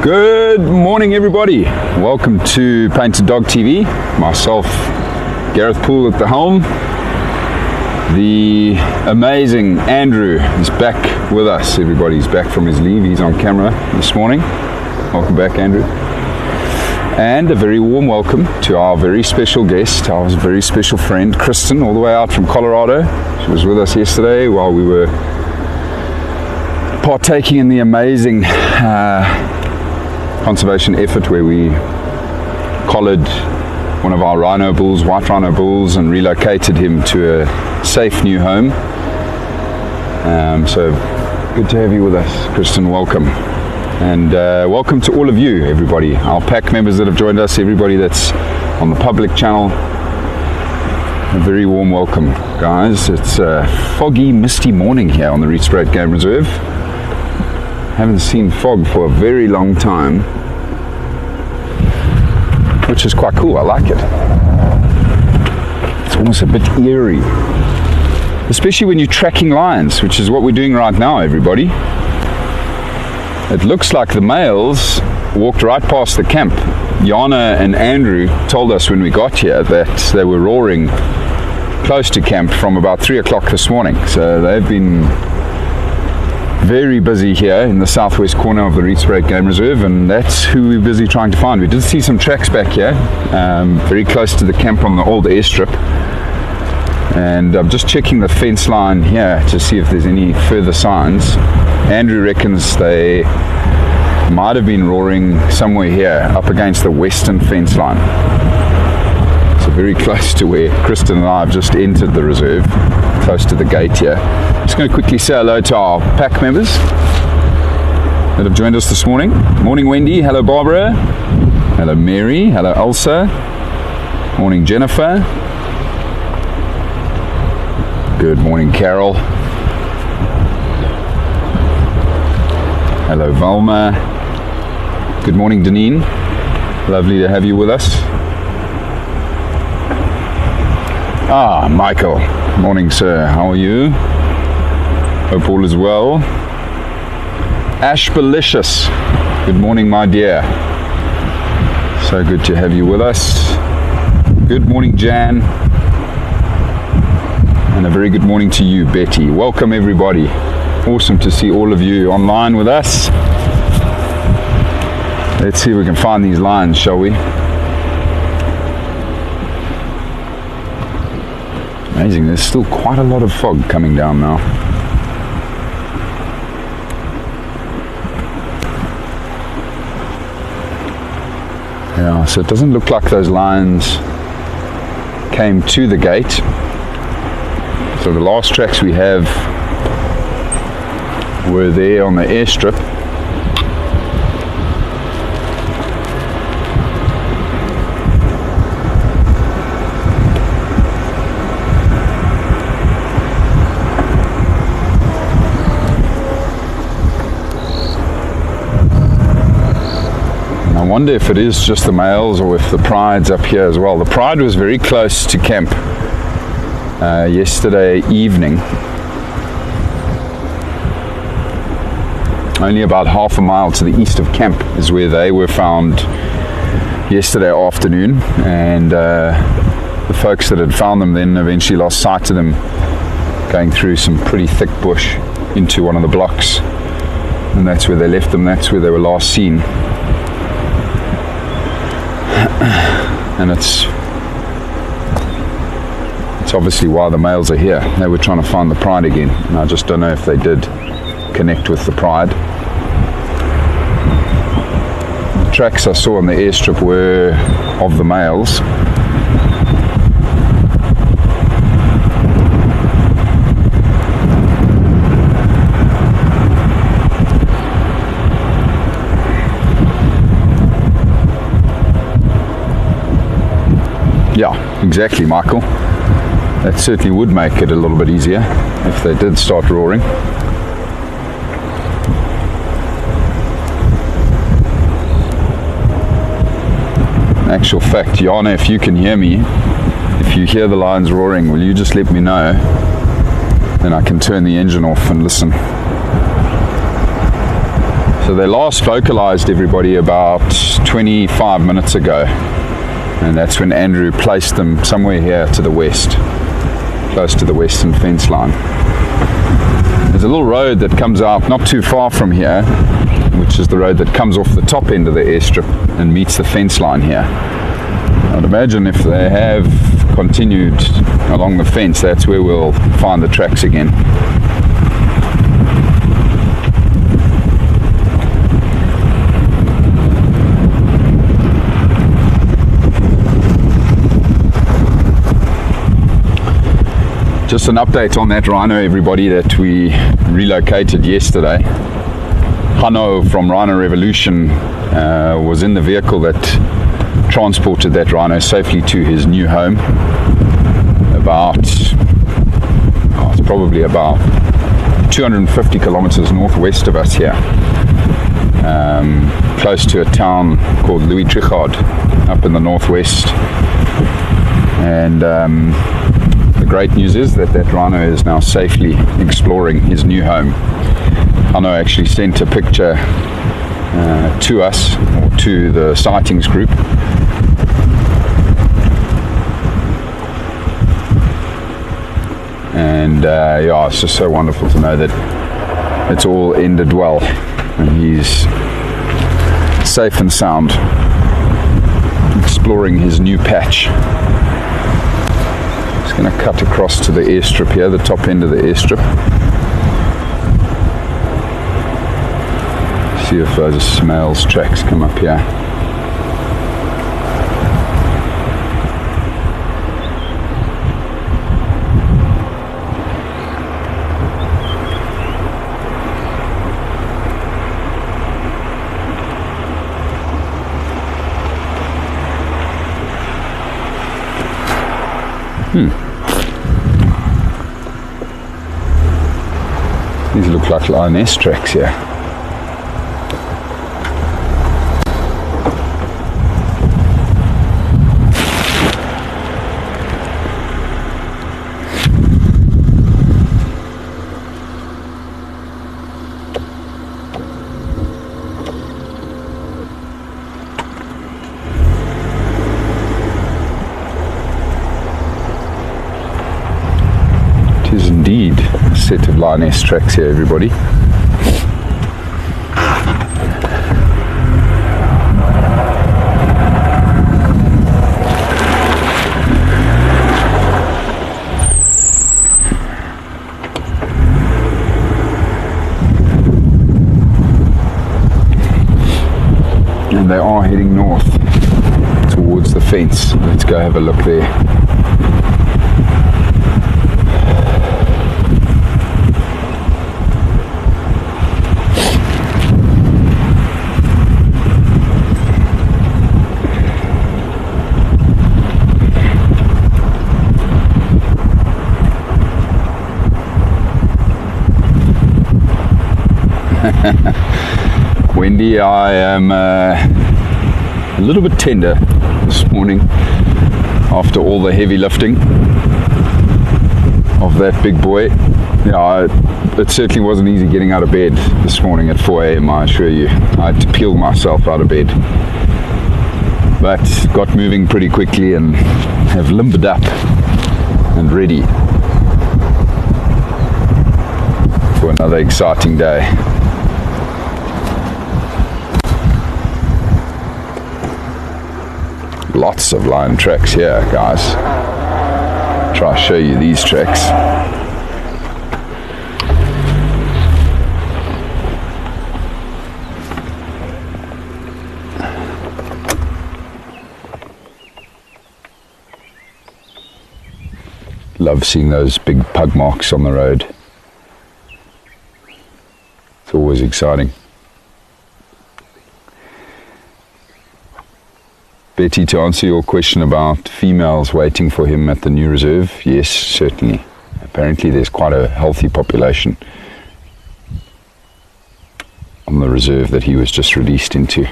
Good morning, everybody. Welcome to Painted Dog TV. Myself, Gareth Poole at the helm. The amazing Andrew is back with us. Everybody's back from his leave. He's on camera this morning. Welcome back, Andrew. And a very warm welcome to our very special guest, our very special friend, Kristen, all the way out from Colorado. She was with us yesterday while we were partaking in the amazing conservation effort where we collared one of our rhino bulls, white rhino bulls, and relocated him to a safe new home. So good to have you with us, Kristen. Welcome. And welcome to all of you, everybody, our pack members that have joined us, everybody that's on the public channel. A very warm welcome, guys. It's a foggy, misty morning here on the Rietspruit Game Reserve. Haven't seen fog for a very long time, which is quite cool. I like it. It's almost a bit eerie, especially when you're tracking lions, which is what we're doing right now, everybody. It looks like the males walked right past the camp. Jana and Andrew told us when we got here that they were roaring close to camp from about 3 o'clock this morning. So they've been very busy here in the southwest corner of the Rietspruit Game Reserve, and that's who we're busy trying to find. We did see some tracks back here, very close to the camp on the old airstrip. And I'm just checking the fence line here to see if there's any further signs. Andrew reckons they might have been roaring somewhere here up against the western fence line. So very close to where Kristen and I have just entered the reserve, close to the gate here. Just going to quickly say hello to our pack members that have joined us this morning. Morning, Wendy. Hello, Barbara. Hello Mary, hello Elsa. Morning Jennifer. Good morning Carol. Hello Valma. Good morning Deneen. Lovely to have you with us. Michael. Morning sir, how are you? Hope all is well. Ashbelicious. Good morning my dear. So good to have you with us. Good morning Jan. And a very good morning to you Betty. Welcome everybody. Awesome to see all of you online with us. Let's see if we can find these lines, shall we? Amazing, there's still quite a lot of fog coming down now. Yeah, so it doesn't look like those lines came to the gate. So the last tracks we have were there on the airstrip. I wonder if it is just the males or if the pride's up here as well. The pride was very close to camp yesterday evening. Only about half a mile to the east of camp is where they were found yesterday afternoon, and the folks that had found them then eventually lost sight of them going through some pretty thick bush into one of the blocks, and that's where they left them. That's where they were last seen. And it's obviously why the males are here. They were trying to find the pride again, and I just don't know if they did connect with the pride. The tracks I saw on the airstrip were of the males. Yeah, exactly, Michael. That certainly would make it a little bit easier if they did start roaring. In actual fact, Jana, if you can hear me, if you hear the lions roaring, will you just let me know? Then I can turn the engine off and listen. So they last vocalized everybody about 25 minutes ago. And that's when Andrew placed them somewhere here to the west, close to the western fence line. There's a little road that comes out not too far from here, which is the road that comes off the top end of the airstrip and meets the fence line here. I'd imagine if they have continued along the fence, that's where we'll find the tracks again. Just an update on that rhino, everybody, that we relocated yesterday. Hanno from Rhino Revolution was in the vehicle that transported that rhino safely to his new home. It's probably about 250 kilometers northwest of us here, close to a town called Louis Trichardt up in the northwest. And the great news is that rhino is now safely exploring his new home. Hanno actually sent a picture to us, or to the sightings group. And yeah, it's just so wonderful to know that it's all ended well and he's safe and sound, exploring his new patch. Just going to cut across to the airstrip here, the top end of the airstrip. See if those smells tracks come up here. These look like lioness tracks here. It is indeed a set of lioness tracks here, everybody. And they are heading north towards the fence. Let's go have a look there. Wendy, I am a little bit tender this morning after all the heavy lifting of that big boy. Yeah, it certainly wasn't easy getting out of bed this morning at 4 a.m, I assure you. I had to peel myself out of bed, but got moving pretty quickly and have limbered up and ready for another exciting day. Lots of lion tracks here, guys. Try to show you these tracks. Love seeing those big pug marks on the road. It's always exciting. Betty, to answer your question about females waiting for him at the new reserve, yes, certainly. Apparently there's quite a healthy population on the reserve that he was just released into.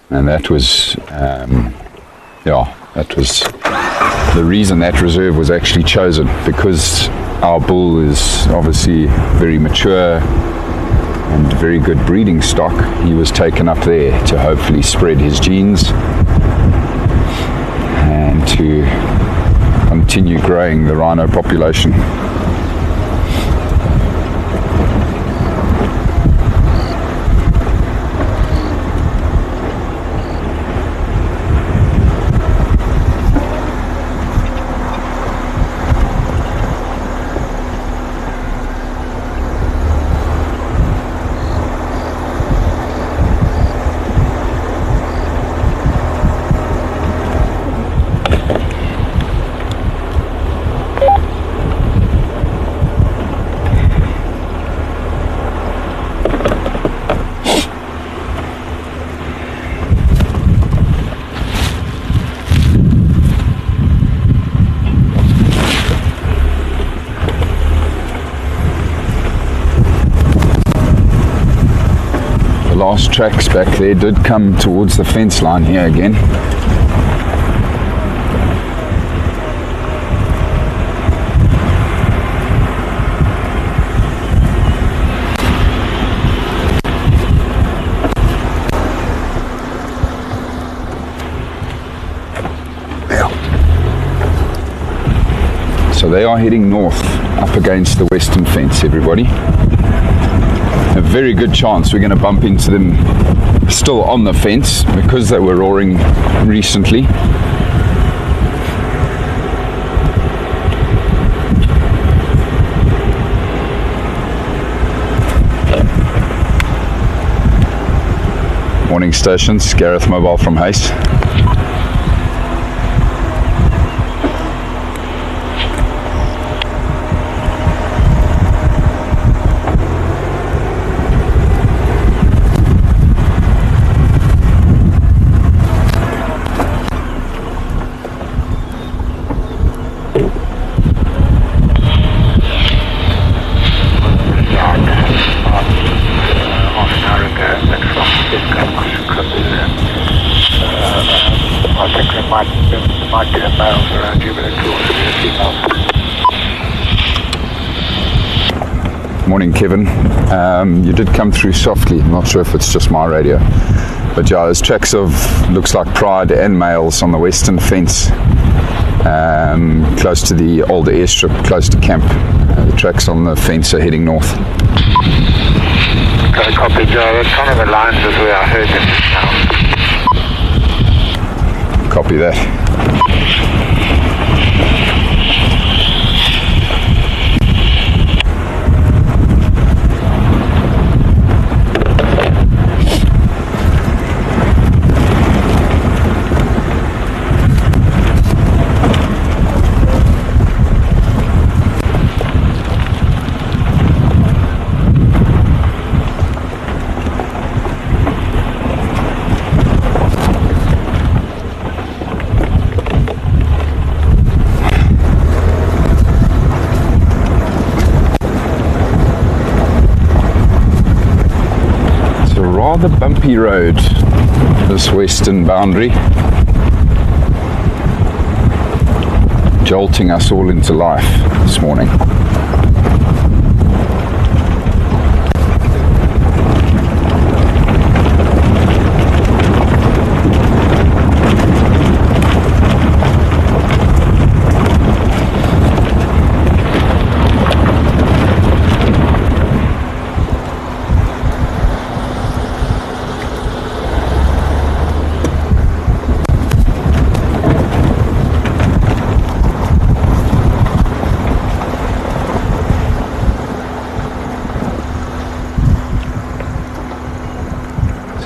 And that was, that was the reason that reserve was actually chosen, because our bull is obviously very mature and very good breeding stock. He was taken up there to hopefully spread his genes and to continue growing the rhino population. Last tracks back there did come towards the fence line here again. So they are heading north up against the western fence, everybody. A very good chance we're going to bump into them still on the fence because they were roaring recently. Morning stations, Gareth mobile from Hace. males around you, but it's also the females. Morning, Kevin. You did come through softly. I'm not sure if it's just my radio. But yeah, there's tracks of, looks like pride and males on the western fence, close to the older airstrip, close to camp. The tracks on the fence are heading north. Got a copy, Joe. That's kind of the lines of where I heard them just now. Copy that. Rather bumpy road, this western boundary, jolting us all into life this morning.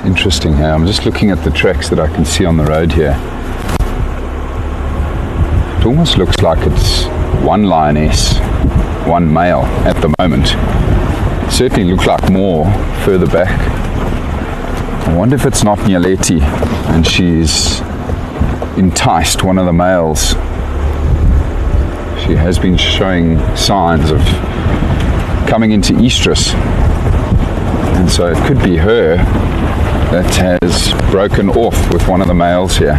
Interesting here. I'm just looking at the tracks that I can see on the road here. It almost looks like it's one lioness, one male at the moment. It certainly looks like more further back. I wonder if it's not Nyaleti and she's enticed one of the males. She has been showing signs of coming into estrus, and so it could be her that has broken off with one of the males here.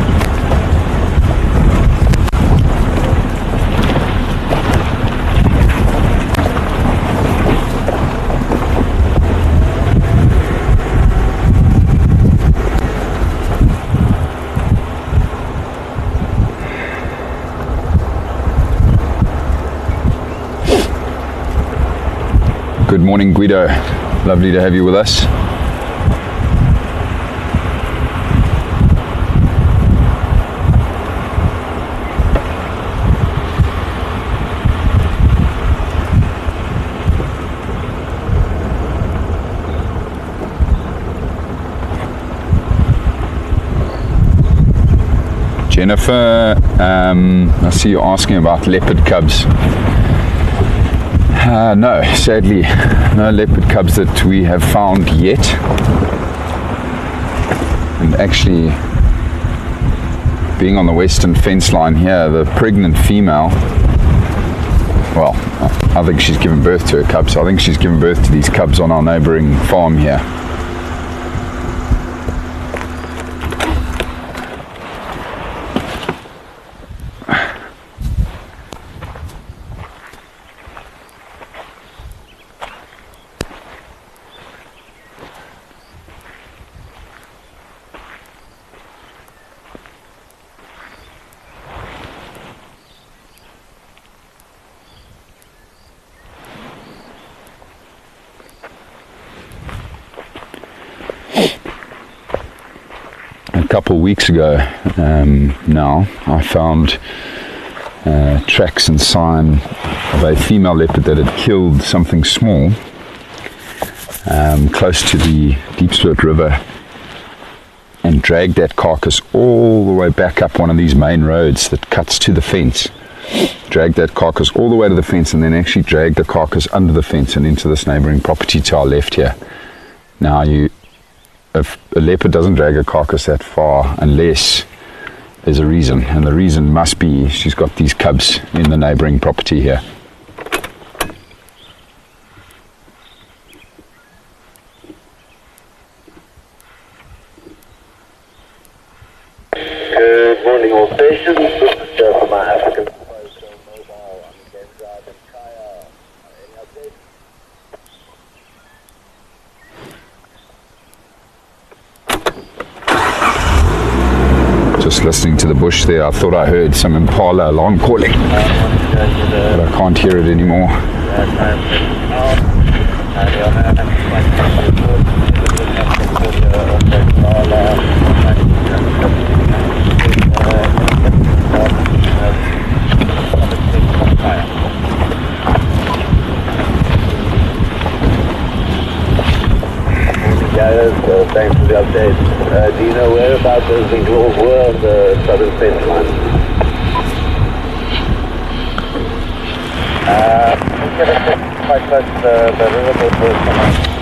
Good morning, Guido. Lovely to have you with us. Jennifer, I see you asking about leopard cubs. No, sadly, no leopard cubs that we have found yet. And actually, being on the western fence line here, the pregnant female, well, I think she's given birth to her cubs. I think she's given birth to these cubs on our neighboring farm here. A couple of weeks ago now, I found tracks and sign of a female leopard that had killed something small close to the Rietspruit River and dragged that carcass all the way back up one of these main roads that cuts to the fence. Dragged that carcass all the way to the fence and then actually dragged the carcass under the fence and into this neighboring property to our left here. Now, if a leopard doesn't drag a carcass that far unless there's a reason, and the reason must be she's got these cubs in the neighboring property here. Good morning, all stations. This is Gareth. listening to the bush there. I thought I heard some impala alarm calling, but I can't hear it anymore. Gareth, thanks for the update. Do you know whereabouts those big laws were on the southern fence line? Quite close to the river was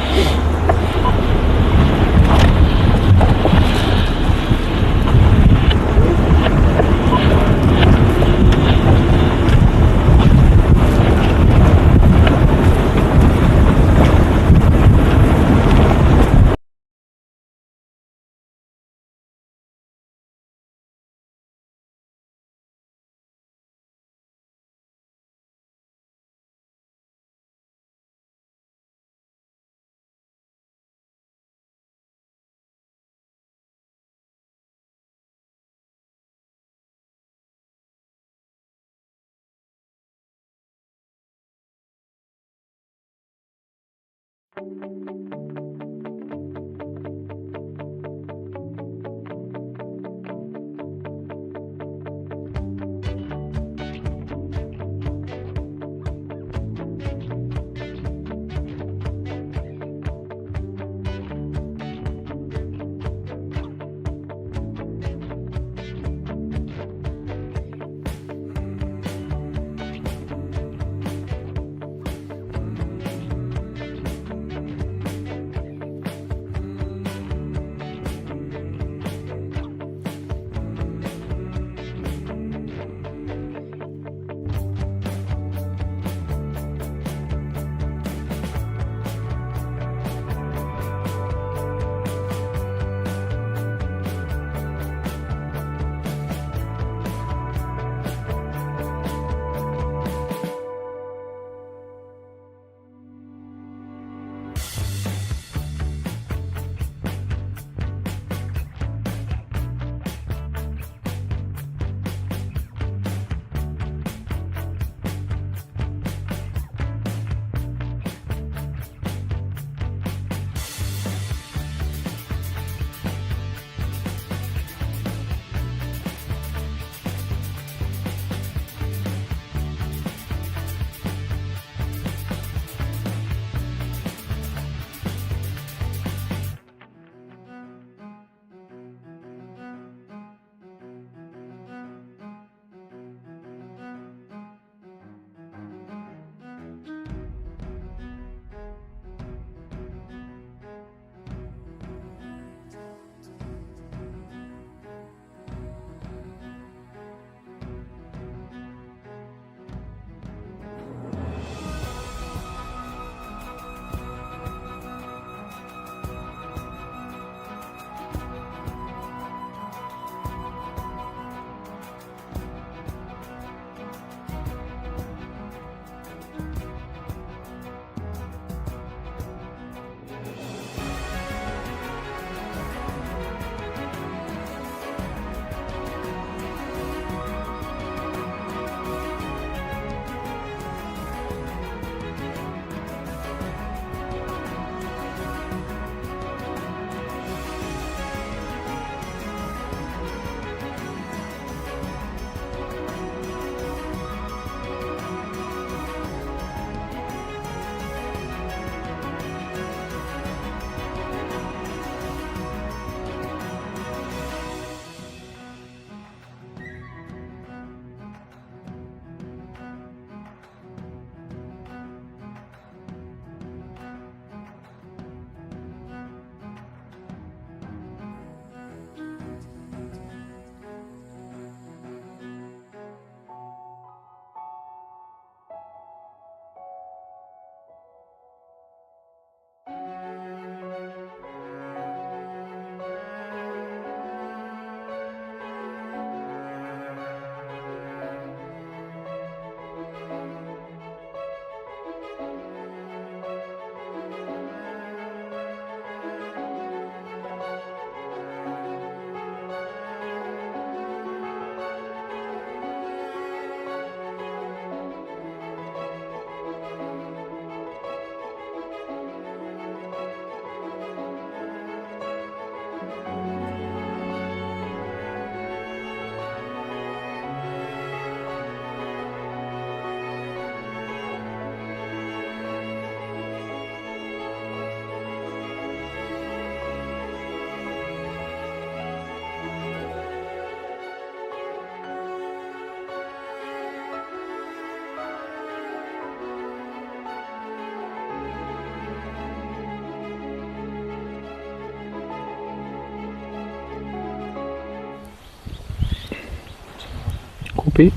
Poppy.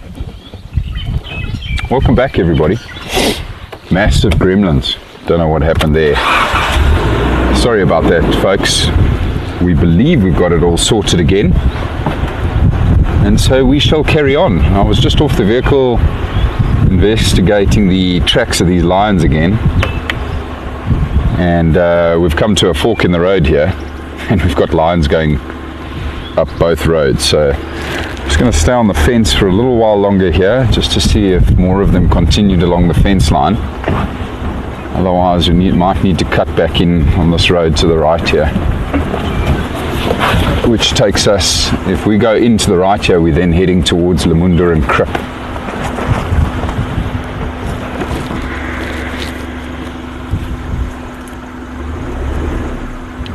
Welcome back, everybody. Massive gremlins. Don't know what happened there. Sorry about that, folks. We believe we've got it all sorted again. And so we shall carry on. I was just off the vehicle investigating the tracks of these lions again. And we've come to a fork in the road here. And we've got lions going up both roads. So I'm just going to stay on the fence for a little while longer here, just to see if more of them continued along the fence line. Otherwise we might need to cut back in on this road to the right here, which takes us, if we go into the right here, we're then heading towards Lamunda and Krip.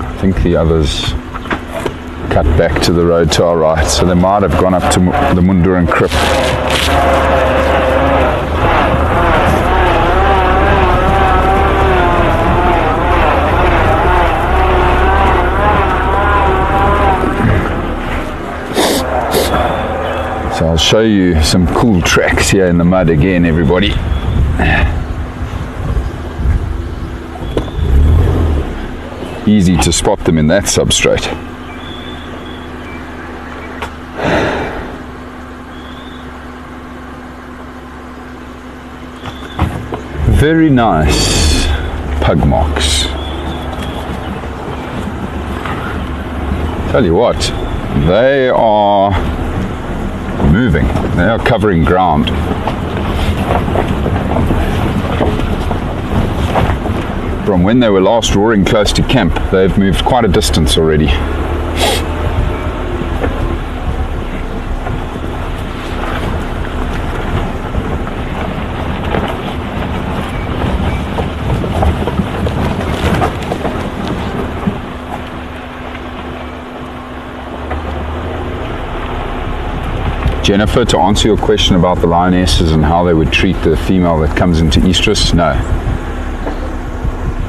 I think the others cut back to the road to our right, so they might have gone up to Lamunda and Krip. So I'll show you some cool tracks here in the mud again, everybody. Easy to spot them in that substrate. Very nice pug marks. Tell you what, they are moving. They are covering ground. From when they were last roaring close to camp, they've moved quite a distance already. Jennifer, to answer your question about the lionesses and how they would treat the female that comes into estrus, no.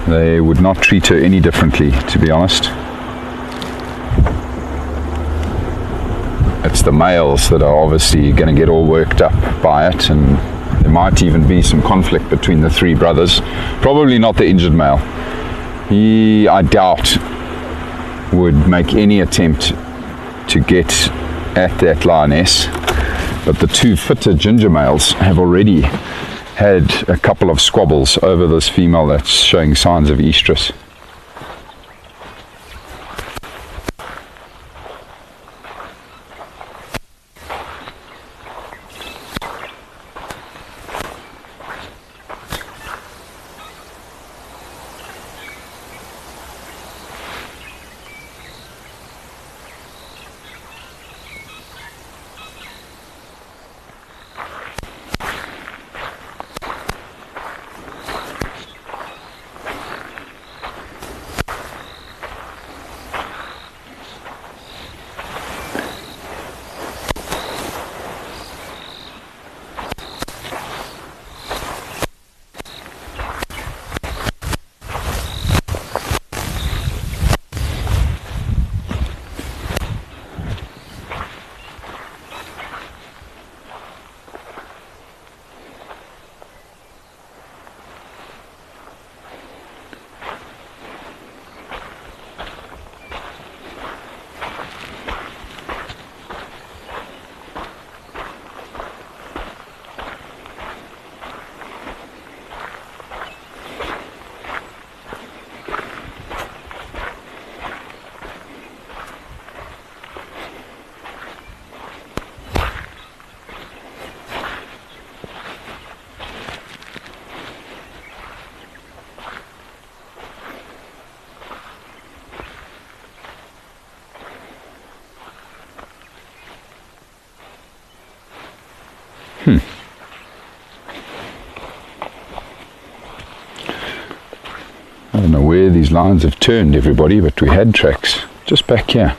They would not treat her any differently, to be honest. It's the males that are obviously going to get all worked up by it, and there might even be some conflict between the three brothers. Probably not the injured male. He, I doubt, would make any attempt to get at that lioness. But the two fitter ginger males have already had a couple of squabbles over this female that's showing signs of estrus. I don't know where these lines have turned, everybody, but we had tracks just back here.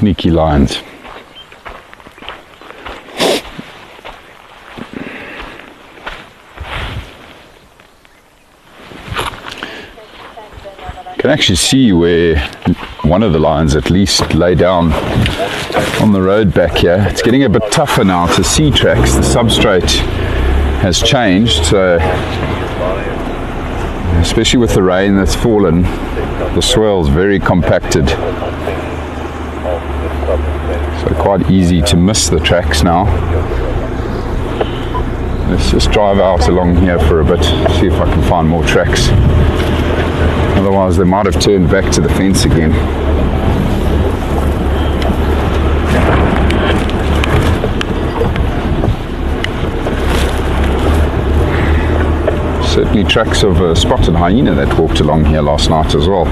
sneaky lions. You can actually see where one of the lions at least lay down on the road back here. It's getting a bit tougher now to see tracks. The substrate has changed, so especially with the rain that's fallen, the swell's very compacted, so quite easy to miss the tracks now. Let's just drive out along here for a bit, see if I can find more tracks. Otherwise they might have turned back to the fence again. Certainly tracks of a spotted hyena that walked along here last night as well.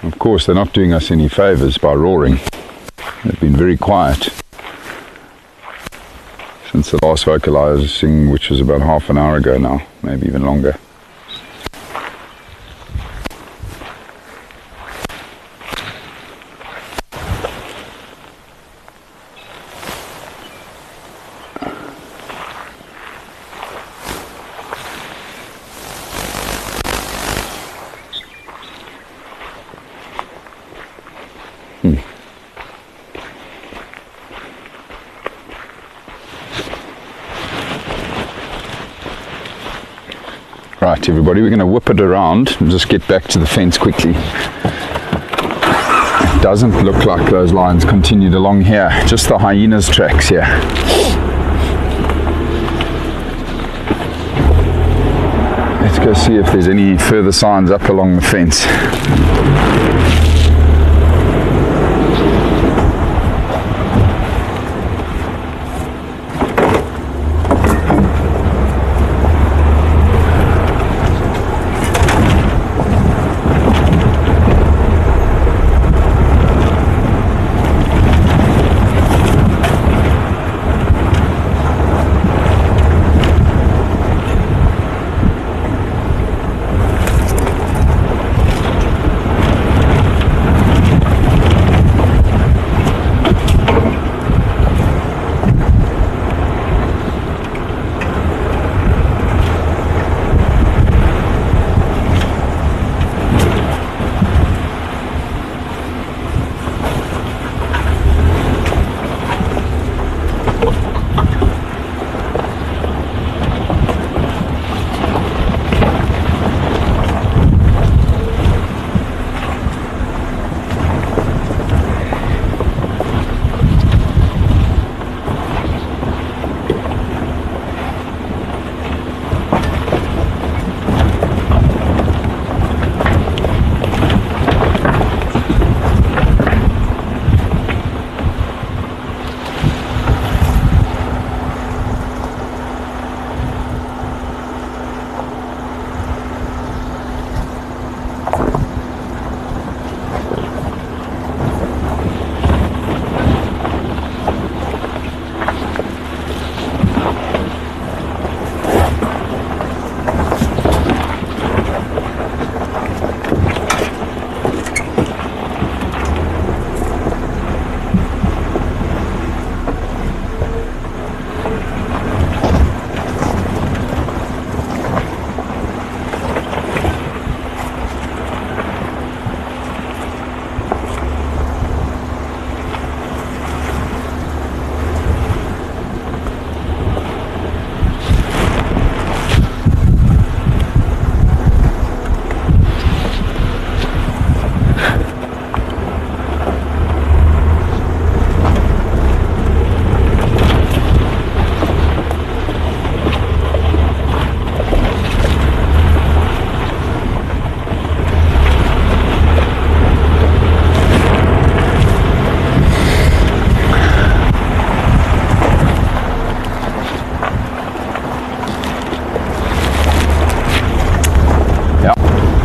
Of course, they're not doing us any favors by roaring. They've been very quiet since the last vocalizing, which was about half an hour ago now, maybe even longer. Right, everybody, we're going to whip it around and just get back to the fence quickly. It doesn't look like those lines continued along here, just the hyenas tracks here. Let's go see if there's any further signs up along the fence.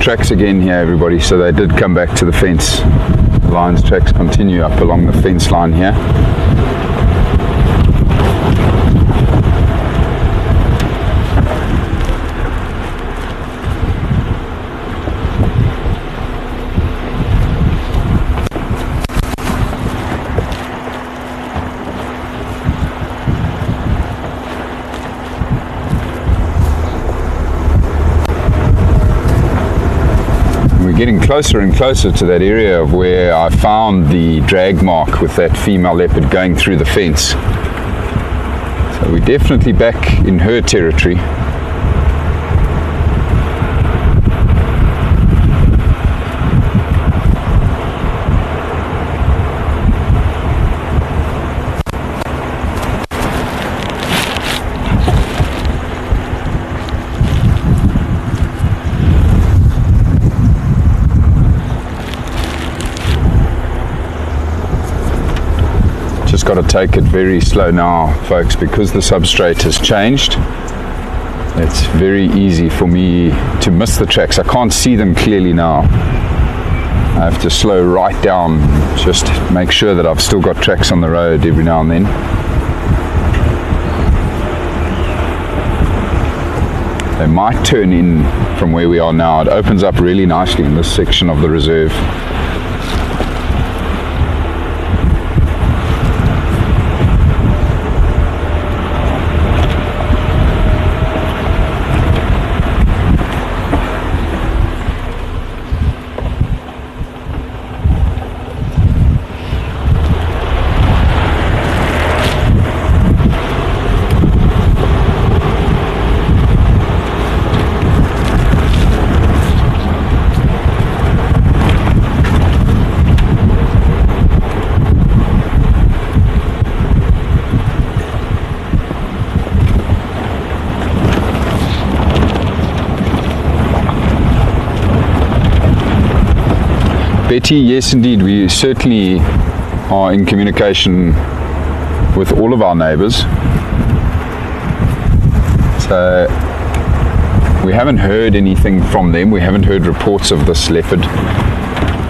tracks again here, everybody. So they did come back to the fence. The lion's tracks continue up along the fence line here. Getting closer and closer to that area of where I found the drag mark with that female leopard going through the fence. So we're definitely back in her territory. Got to take it very slow now, folks, because the substrate has changed. It's very easy for me to miss the tracks. I can't see them clearly now. I have to slow right down, just make sure that I've still got tracks on the road every now and then. They might turn in from where we are now. It opens up really nicely in this section of the reserve. Betty, yes indeed, we certainly are in communication with all of our neighbours. So we haven't heard anything from them. We haven't heard reports of this leopard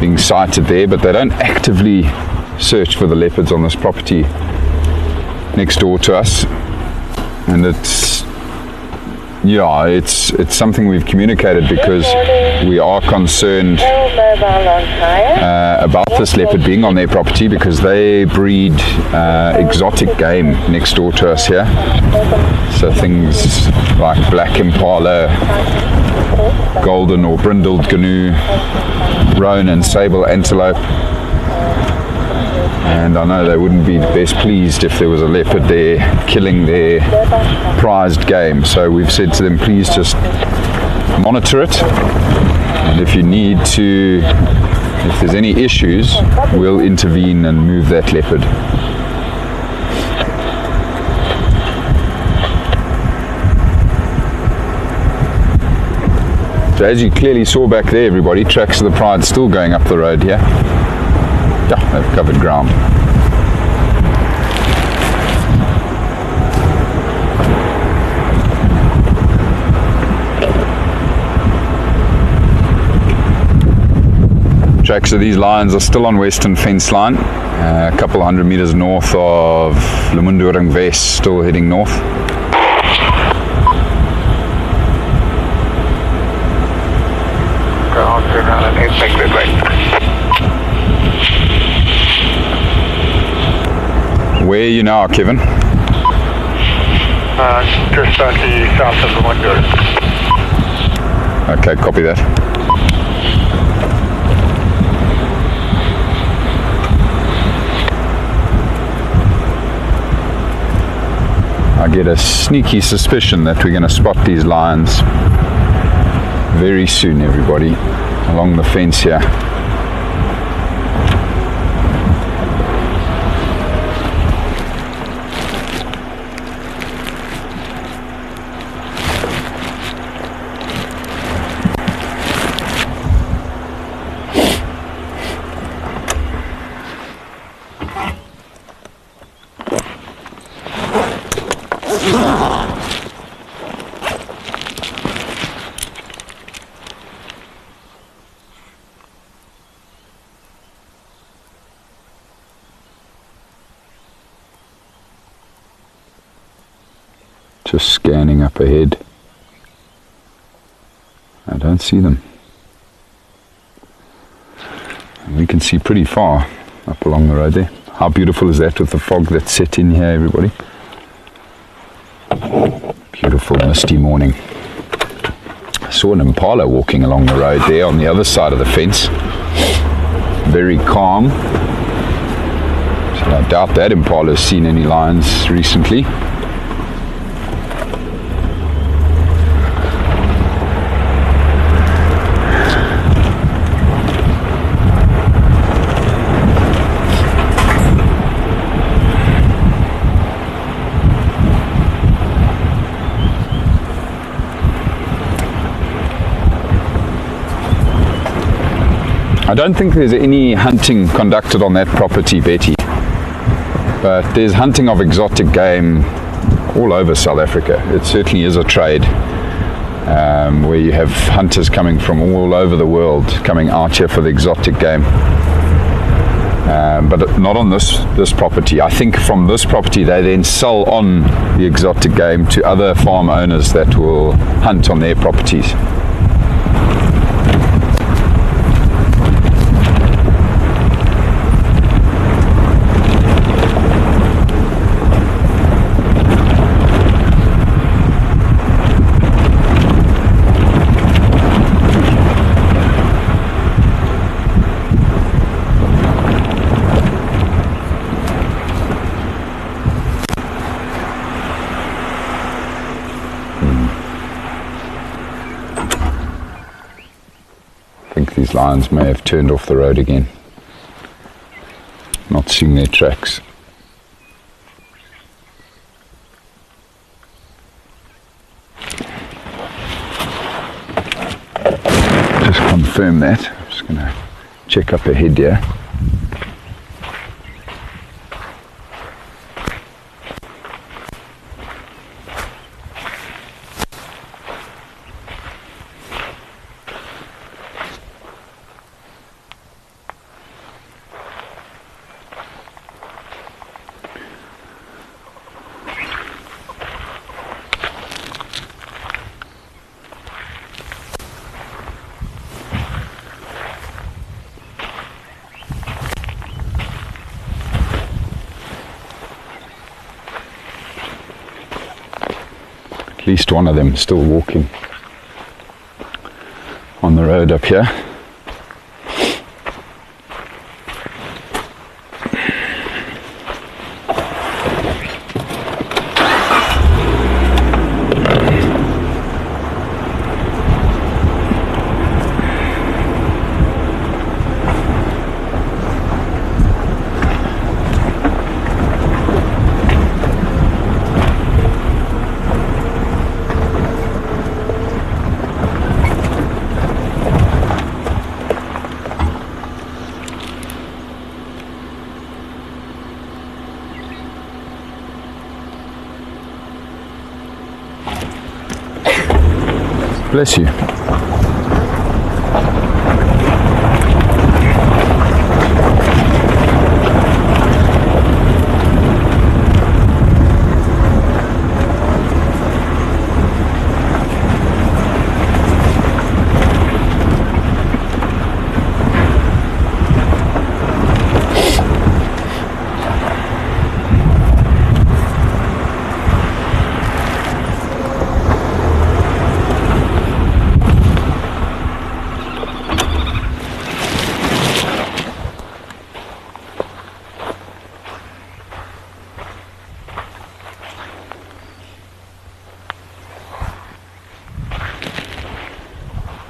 being sighted there, but they don't actively search for the leopards on this property next door to us. And it's something we've communicated because we are concerned about this leopard being on their property, because they breed exotic game next door to us here. So things like black impala, golden or brindled gnu, roan and sable antelope. And I know they wouldn't be best pleased if there was a leopard there killing their prized game. So we've said to them, please just monitor it. And if there's any issues, we'll intervene and move that leopard. So as you clearly saw back there, everybody, tracks of the pride still going up the road here. Yeah, they've covered ground. Tracks of these lions are still on western fence line, a couple hundred meters north of Lemunduring West, still heading north. Where are you now, Kevin? Just slightly south of Lemunduring. Okay, copy that. I get a sneaky suspicion that we're going to spot these lions very soon, everybody, along the fence here. Just scanning up ahead. I don't see them. And we can see pretty far up along the road there. How beautiful is that with the fog that's set in here, everybody? Beautiful misty morning. I saw an impala walking along the road there on the other side of the fence. Very calm. So I doubt that impala has seen any lions recently. I don't think there's any hunting conducted on that property, Betty, but there's hunting of exotic game all over South Africa. It certainly is a trade where you have hunters coming from all over the world coming out here for the exotic game, but not on this property. I think from this property they then sell on the exotic game to other farm owners that will hunt on their properties. These lions may have turned off the road again. Not seeing their tracks. Just confirm that. I'm just going to check up ahead here. At least one of them still walking on the road up here. Bless you.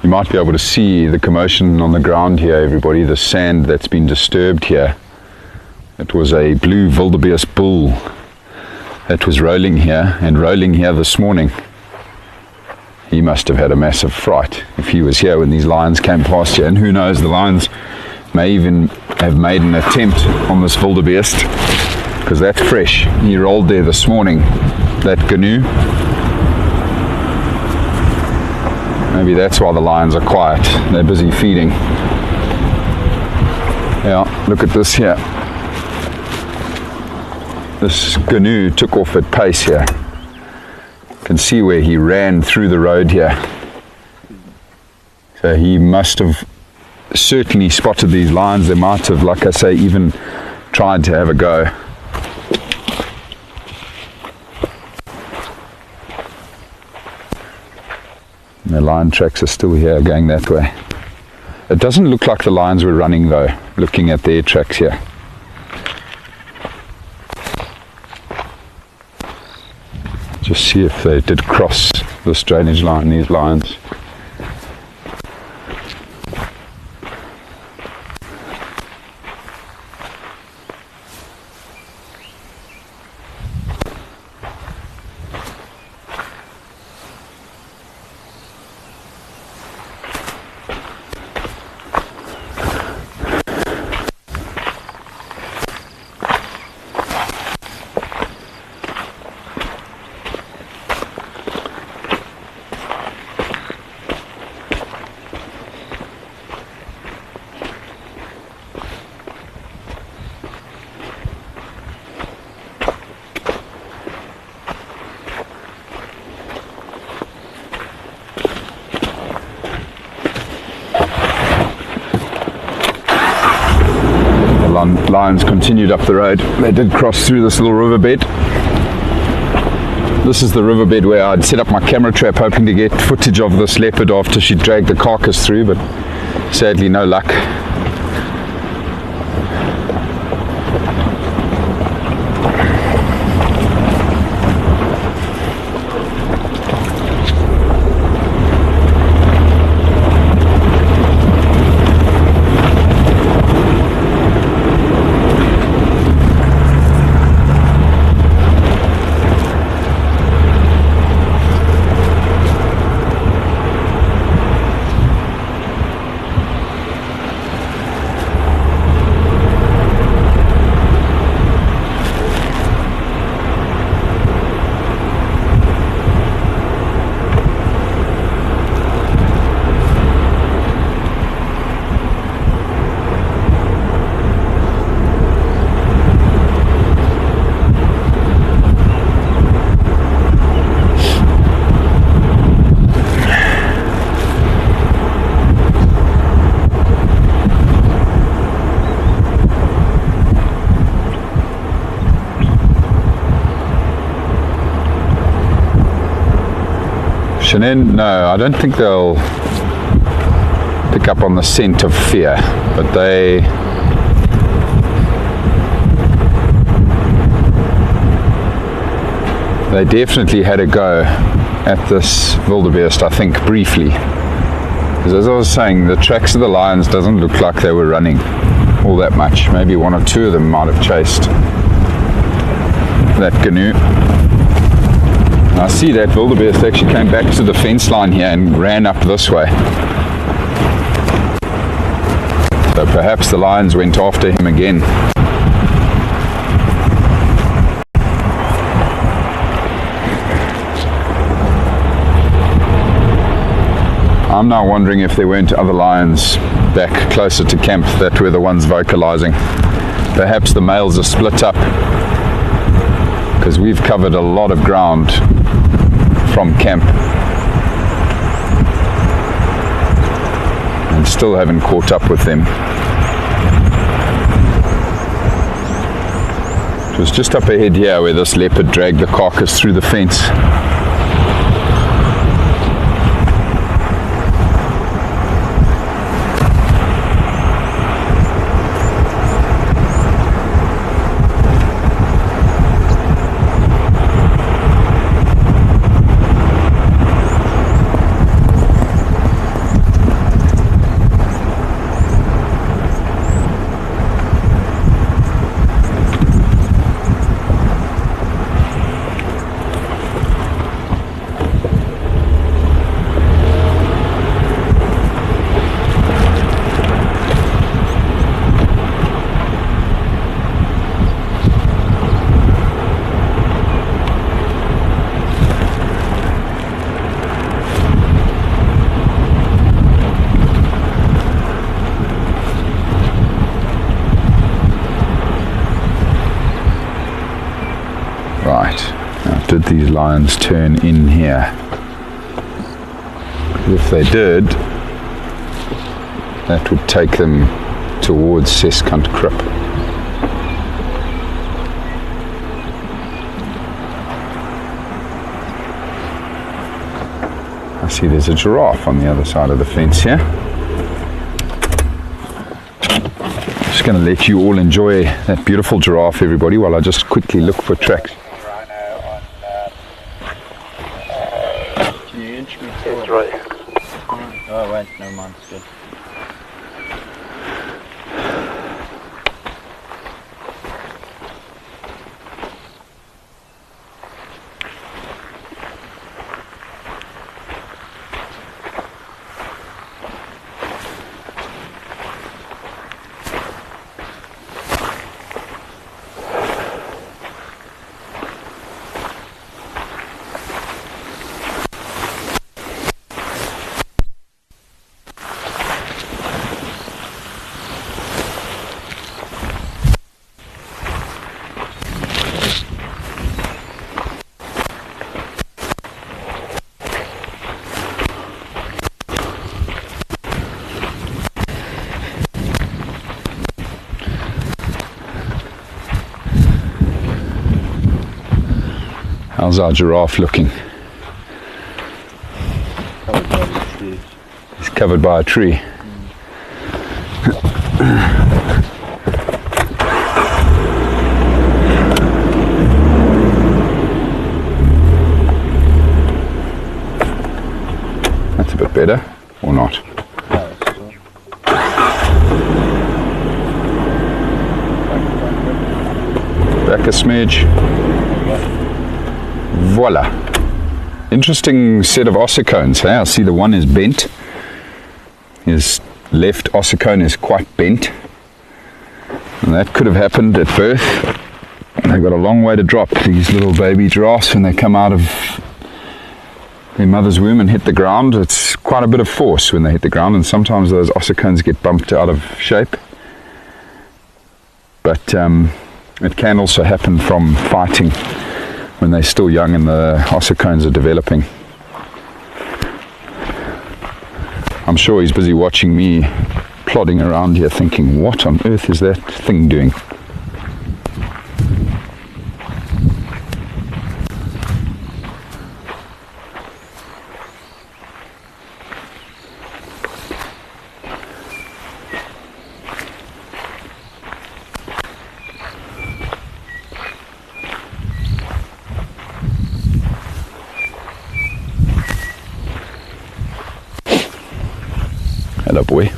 You might be able to see the commotion on the ground here, everybody, the sand that's been disturbed here. It was a blue wildebeest bull that was rolling here this morning. He must have had a massive fright if he was here when these lions came past here, and who knows, the lions may even have made an attempt on this wildebeest, because that's fresh. He rolled there this morning, that canoe. Maybe that's why the lions are quiet. They're busy feeding. Yeah, look at this here. This canoe took off at pace here. Can see where he ran through the road here. So he must have certainly spotted these lines. They might have, like I say, even tried to have a go. And the lion tracks are still here going that way. It doesn't look like the lions were running though, looking at their tracks here. Just see if they did cross this drainage line, these lions. Lions continued up the road. They did cross through this little riverbed. This is the riverbed where I'd set up my camera trap hoping to get footage of this leopard after she dragged the carcass through, but sadly no luck. Shannon, no, I don't think they'll pick up on the scent of fear, but they definitely had a go at this wildebeest, I think, briefly. Because as I was saying, the tracks of the lions doesn't look like they were running all that much. Maybe one or two of them might have chased that canoe. I see that wildebeest actually came back to the fence line here and ran up this way. So perhaps the lions went after him again. I'm now wondering if there weren't other lions back closer to camp that were the ones vocalizing. Perhaps the males are split up, because we've covered a lot of ground from camp and still haven't caught up with them. It was just up ahead here where this leopard dragged the carcass through the fence. did these lions turn in here? If they did, that would take them towards Seskant Krip. I see there's a giraffe on the other side of the fence here. Just going to let you all enjoy that beautiful giraffe, everybody, while I just quickly look for tracks. Can you inch me It's right. Oh wait, never mind, it's good. How's our giraffe looking? He's covered by a tree. That's a bit better, or not? Back a smidge. Voila. Interesting set of ossicones. Hey? I see the one is bent. His left ossicone is quite bent. And that could have happened at birth. They've got a long way to drop, these little baby giraffes, when they come out of their mother's womb and hit the ground. It's quite a bit of force when they hit the ground, and sometimes those ossicones get bumped out of shape. But it can also happen from fighting when they're still young and the ossicones are developing. I'm sure he's busy watching me plodding around here thinking, what on earth is that thing doing? Hello, boy.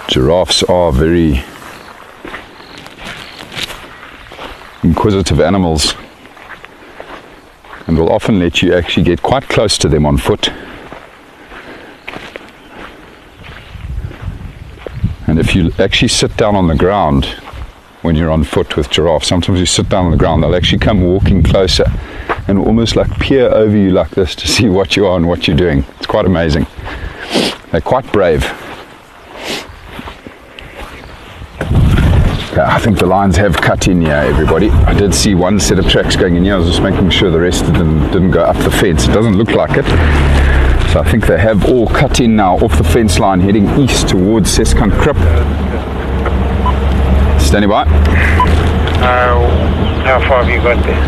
Giraffes are very inquisitive animals and will often let you actually get quite close to them on foot. And if you actually sit down on the ground when you're on foot with giraffes, sometimes you sit down on the ground, they'll actually come walking closer and almost like peer over you like this to see what you are and what you're doing. It's quite amazing. They're quite brave. Yeah, I think the lions have cut in here, everybody. I did see one set of tracks going in here. I was just making sure the rest of them didn't go up the fence. It doesn't look like it. So I think they have all cut in now off the fence line, heading east towards Seskant Krip. Standing by. How far have you got there?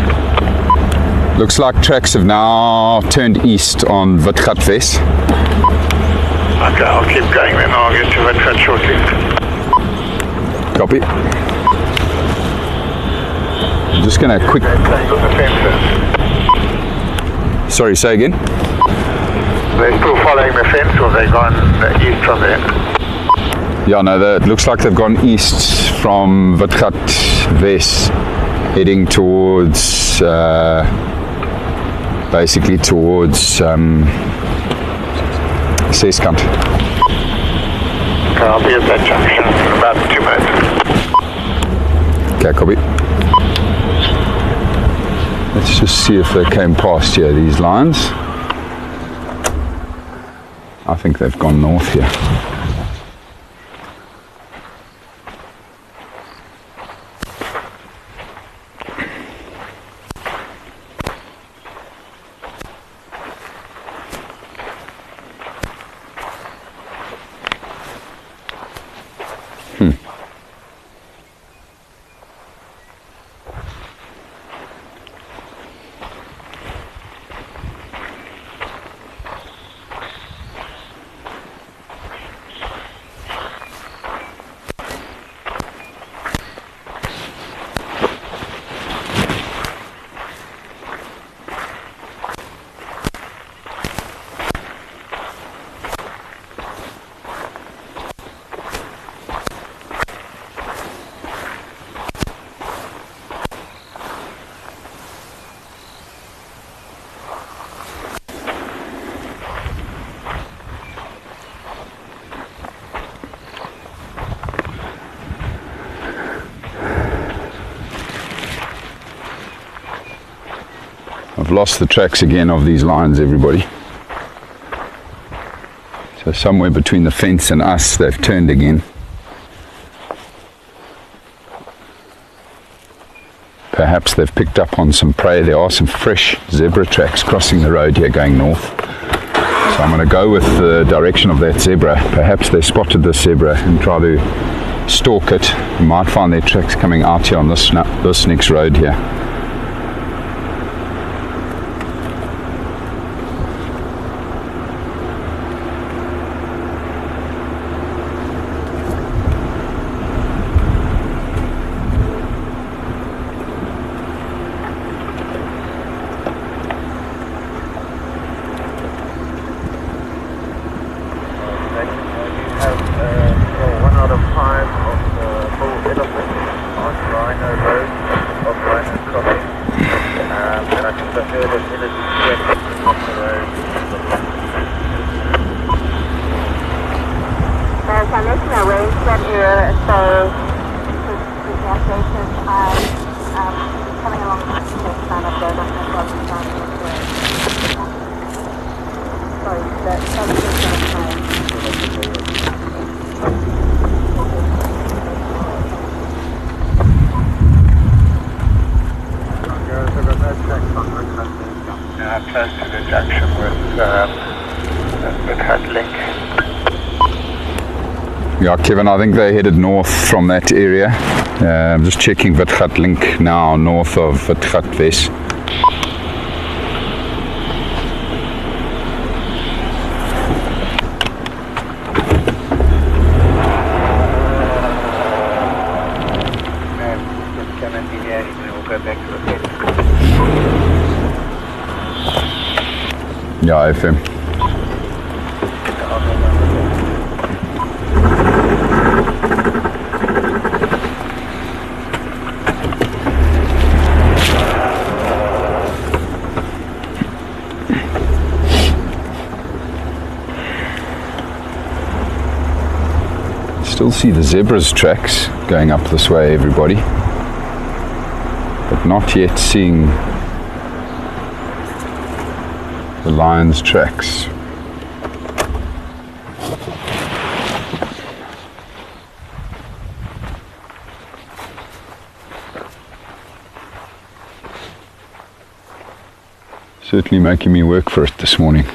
Looks like tracks have now turned east on Witgatves. Okay, I'll keep going then. I'll get to Rietspruit shortly. Copy. I'm just going to quick... Playing on the fences. Sorry, say again? They're still following the fence, or they've gone east from there? Yeah, no, it looks like they've gone east from Witgatves, heading towards... basically towards Seskant. Okay, I'll be at that junction in about 2 minutes. Okay, copy. Let's just see if they came past here, these lines. I think they've gone north here. I've lost the tracks again of these lines, everybody. So somewhere between the fence and us, they've turned again. Perhaps they've picked up on some prey. There are some fresh zebra tracks crossing the road here going north. So I'm going to go with the direction of that zebra. Perhaps they spotted the zebra and try to stalk it. You might find their tracks coming out here on this next road here. Close to the junction with Hutlink. Yeah, Kevin, I think they headed north from that area. I'm just checking Hutlink now, north of Witgatwes. Yeah, FM. Still see the zebra's tracks going up this way, everybody, but not yet seeing the lion's tracks. Certainly making me work for it this morning.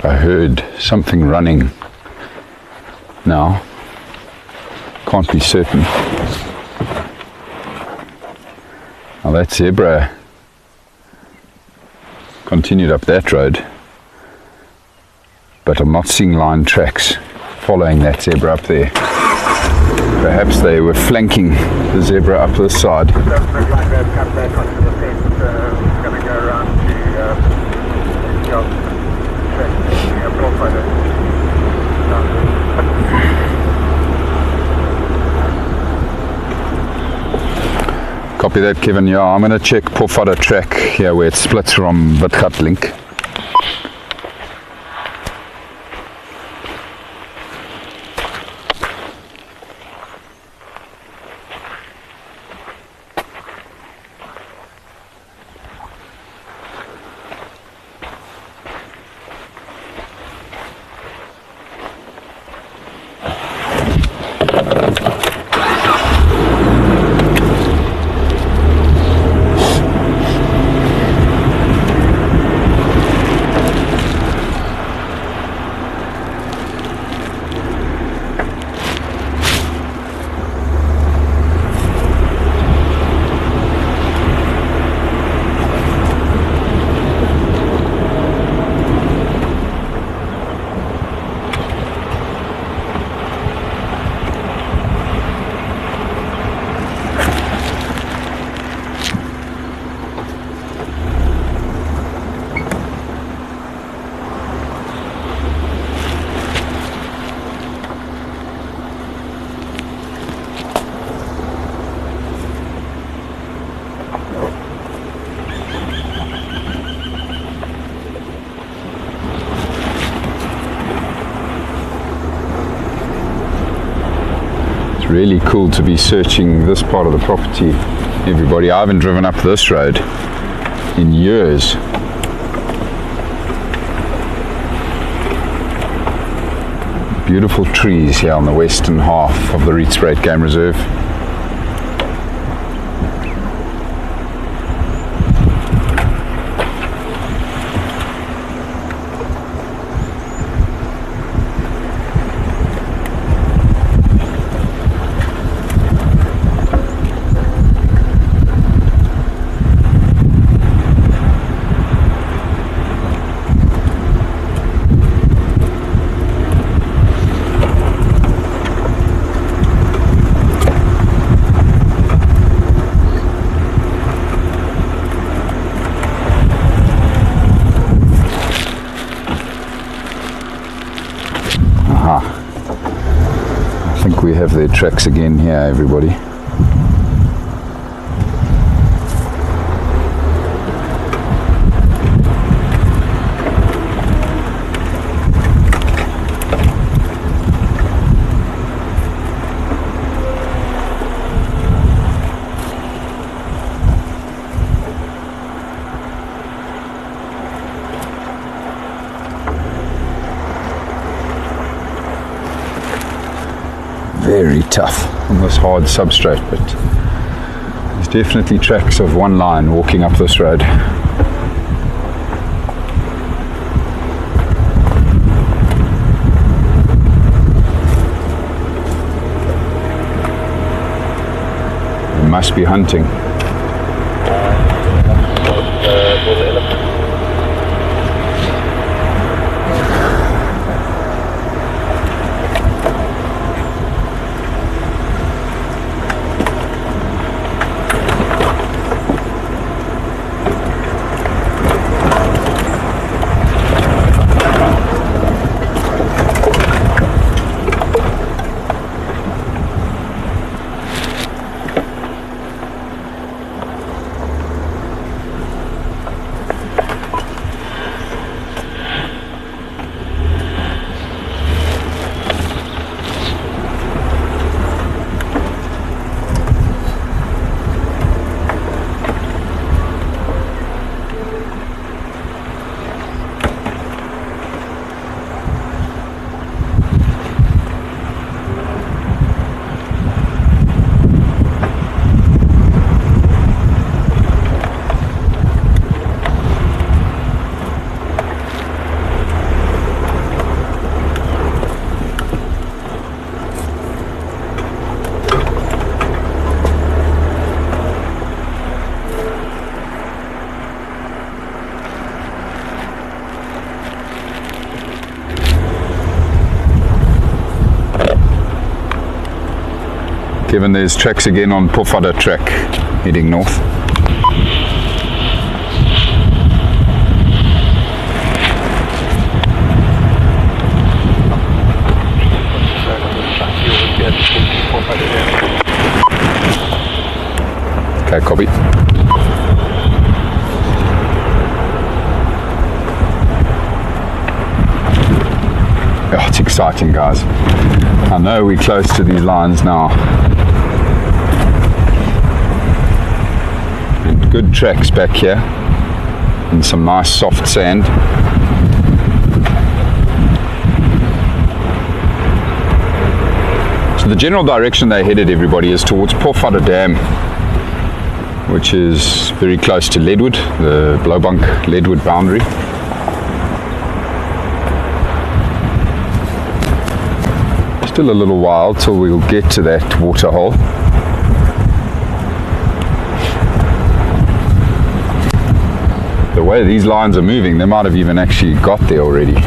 I heard something running now. Can't be certain. Now that zebra continued up that road, but I'm not seeing lion tracks following that zebra up there. Perhaps they were flanking the zebra up this side. It doesn't look like they've come back onto the fence. It's going to go around to Copy that, Kevin. Yeah, I'm going to check Pofadder track here where it splits from Witgatlink. really cool to be searching this part of the property, everybody. I haven't driven up this road in years. Beautiful trees here on the western half of the Rietspruit Game Reserve. I think we have their tracks again here, everybody. Very tough on this hard substrate, but there's definitely tracks of one line walking up this road. They must be hunting. Given there's tracks again on Bushveld track heading north. Okay, copy. Oh, it's exciting, guys. I know we're close to these lines now. And good tracks back here and some nice soft sand. So the general direction they headed, everybody, is towards Bushveld Dam, which is very close to Leadwood, the Blowbank Leadwood boundary. Still a little while till we'll get to that waterhole. The way these lines are moving, they might have even actually got there already.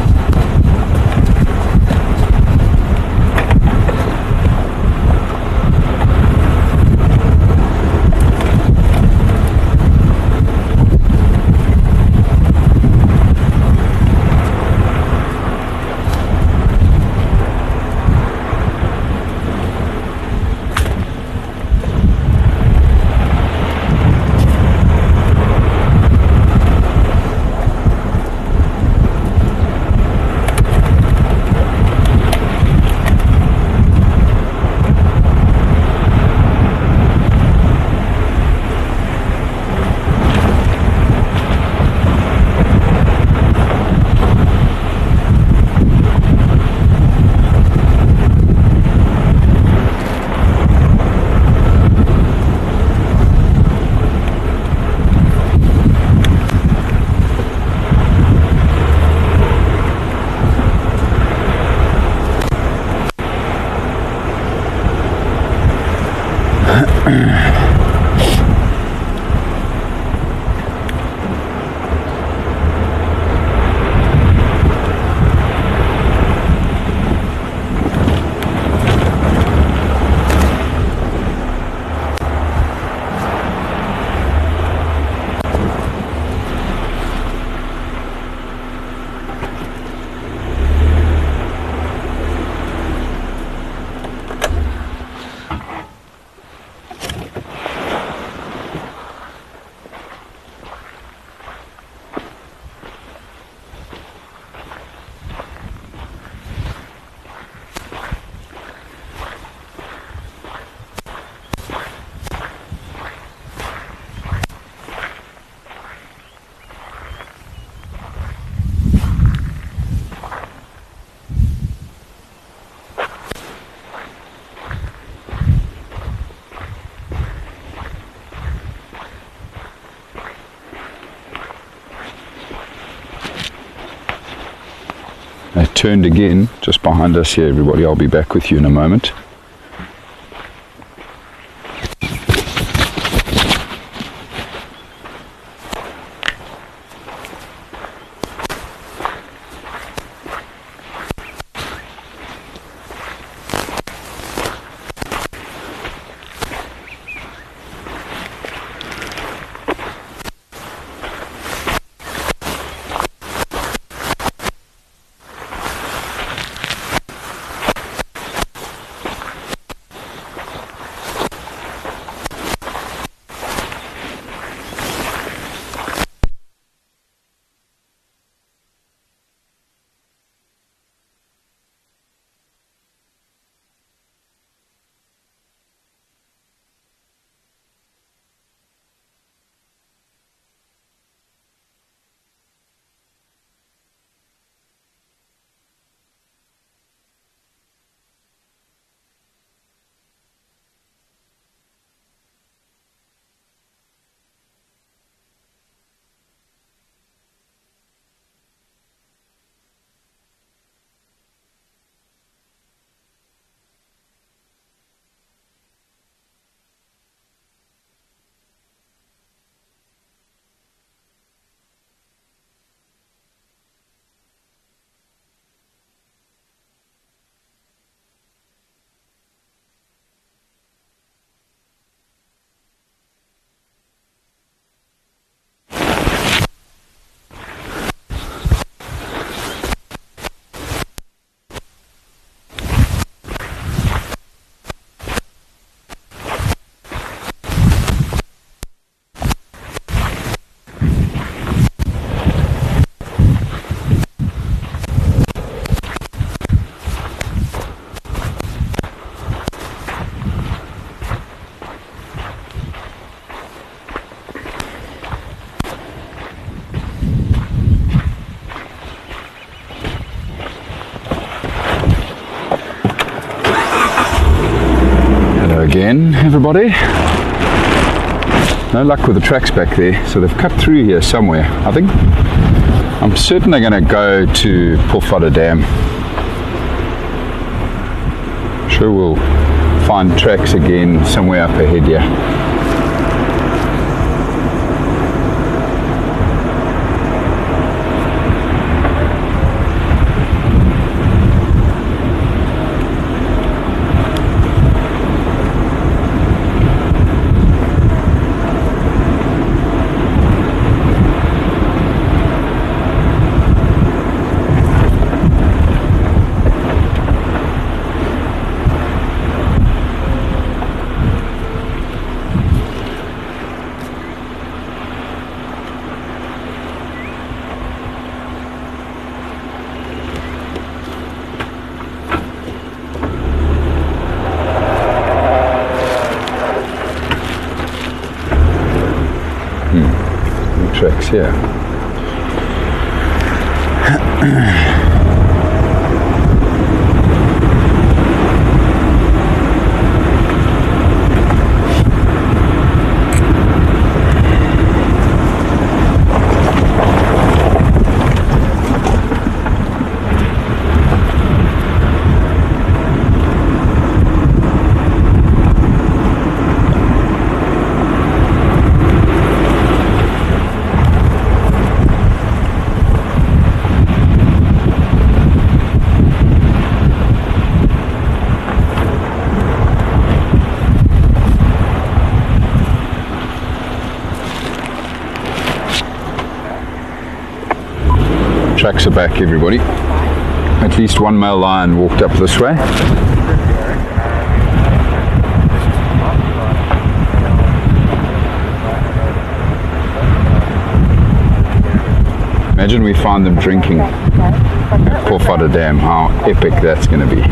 They turned again just behind us here, everybody. I'll be back with you in a moment. Again, everybody. No luck with the tracks back there, so they've cut through here somewhere, I think. I'm certain they're going to go to Poole Dam. Sure we'll find tracks again somewhere up ahead here. Tracks here. tracks are back, everybody. At least one male lion walked up this way. Imagine we find them drinking at Poole Dam, how epic that's going to be.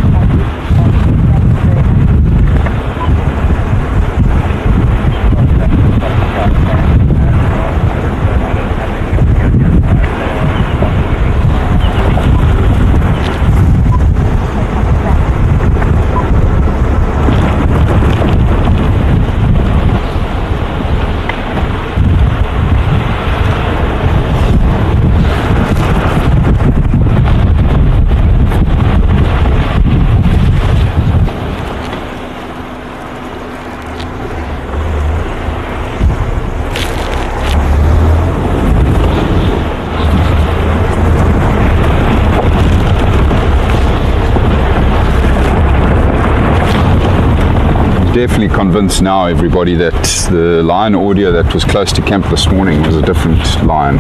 Definitely convinced now, everybody, that the lion audio that was close to camp this morning was a different lion.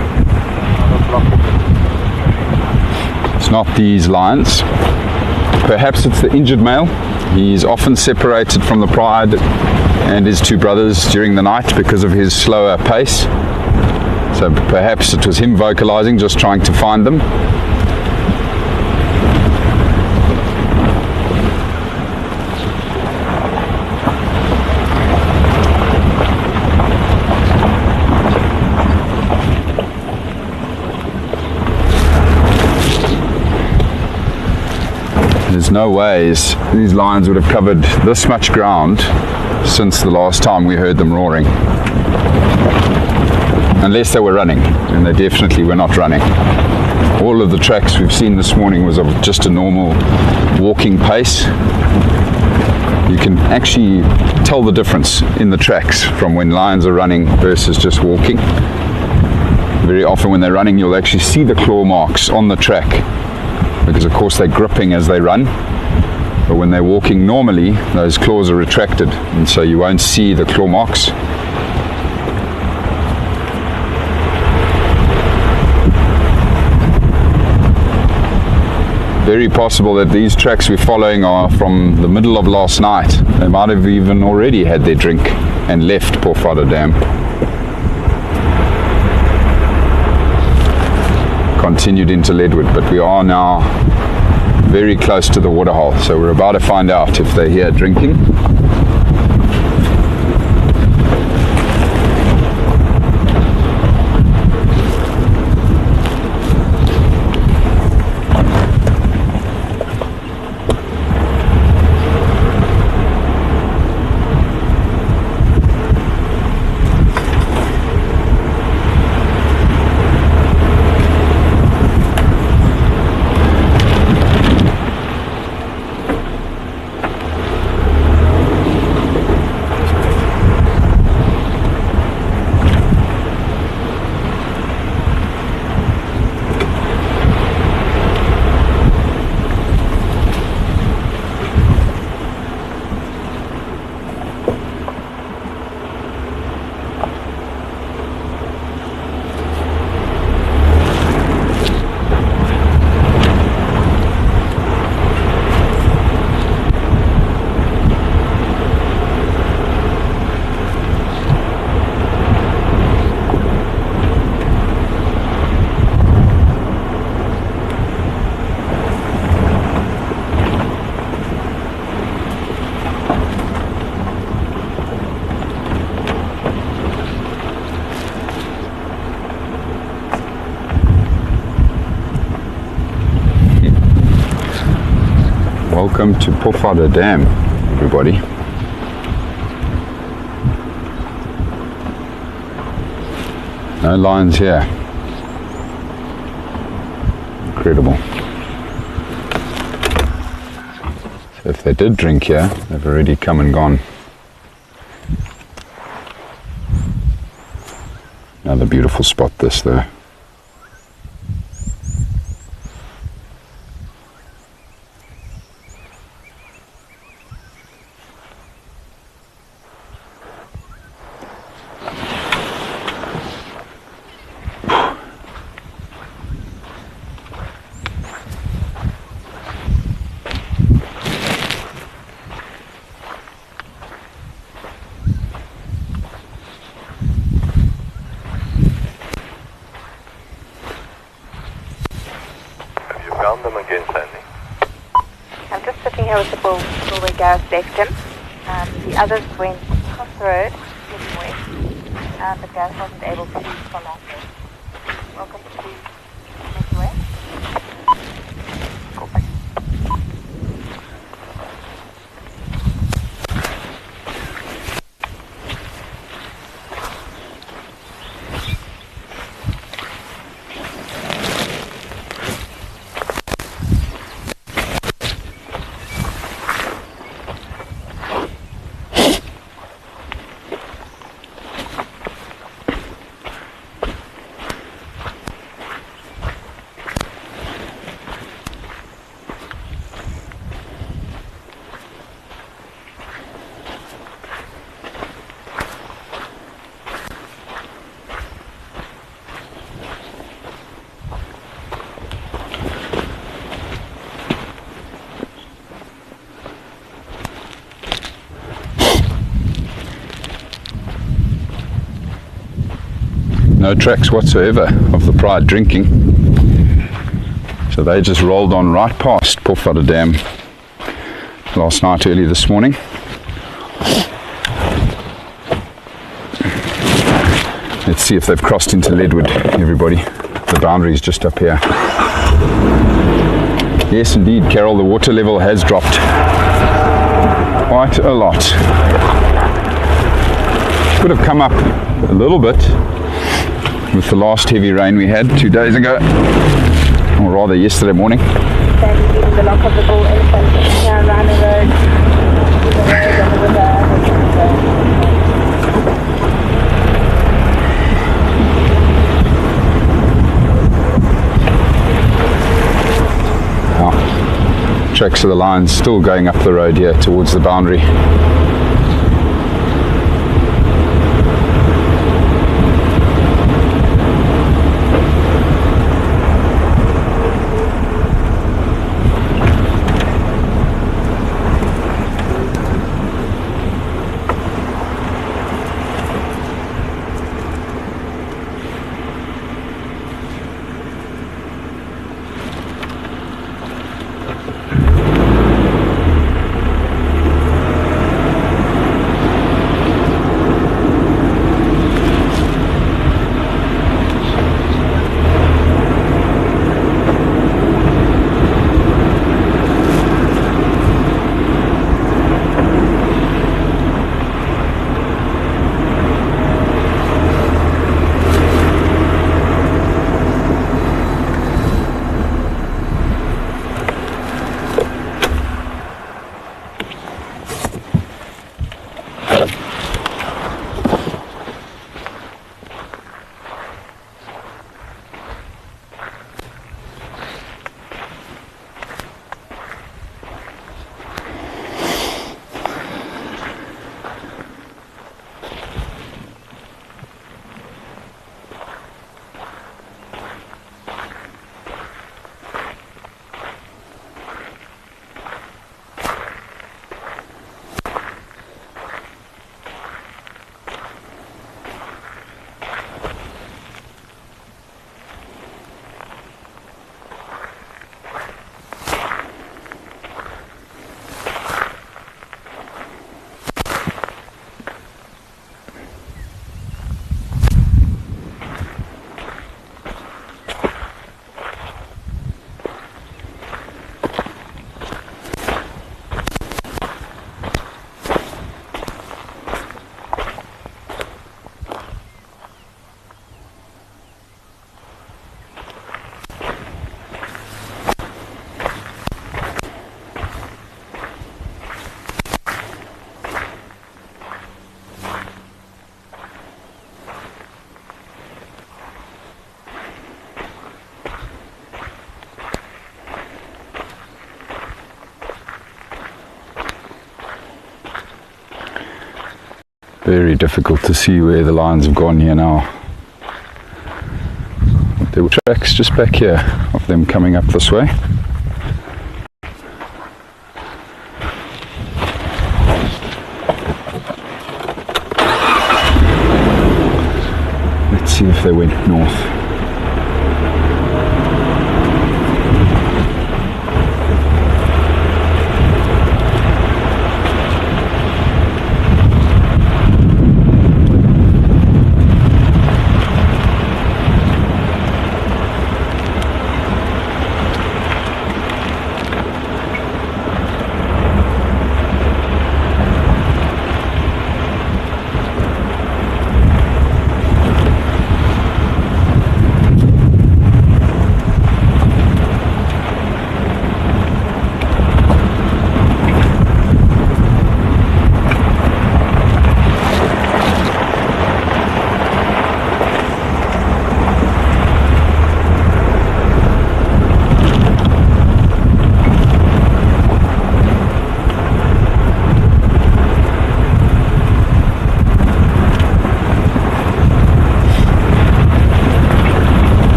It's not these lions. Perhaps it's the injured male. He's often separated from the pride and his two brothers during the night because of his slower pace. So perhaps it was him vocalizing, just trying to find them. There's no ways these lions would have covered this much ground since the last time we heard them roaring. Unless they were running, and they definitely were not running. All of the tracks we've seen this morning was of just a normal walking pace. You can actually tell the difference in the tracks from when lions are running versus just walking. Very often when they're running, you'll actually see the claw marks on the track, because of course they're gripping as they run, but when they're walking normally, those claws are retracted, and so you won't see the claw marks. Very possible that these tracks we're following are from the middle of last night. They might have even already had their drink and left Poole Dam. Continued into Leadwood, but we are now very close to the waterhole, so we're about to find out if they're here drinking. Welcome to Poole Dam, everybody. No lions here. Incredible. So if they did drink here, they've already come and gone. Another beautiful spot this though. again, Sandy. I'm just sitting here with the bull where Gareth left him. The others went across the road, heading west, but Gareth wasn't able to leave from that way. Welcome to make way. No tracks whatsoever of the Pride drinking. So they just rolled on right past Poole Dam last night, early this morning. Let's see if they've crossed into Leadwood, everybody. The boundary is just up here. Yes, indeed, Carol, the water level has dropped quite a lot. Could have come up a little bit with the last heavy rain we had 2 days ago, or rather yesterday morning. Standing using the lock of the bull elephant here around the road, and the river. Tracks of the lines still going up the road here towards the boundary. Very difficult to see where the lines have gone here now. There were tracks just back here of them coming up this way. Let's see if they went north.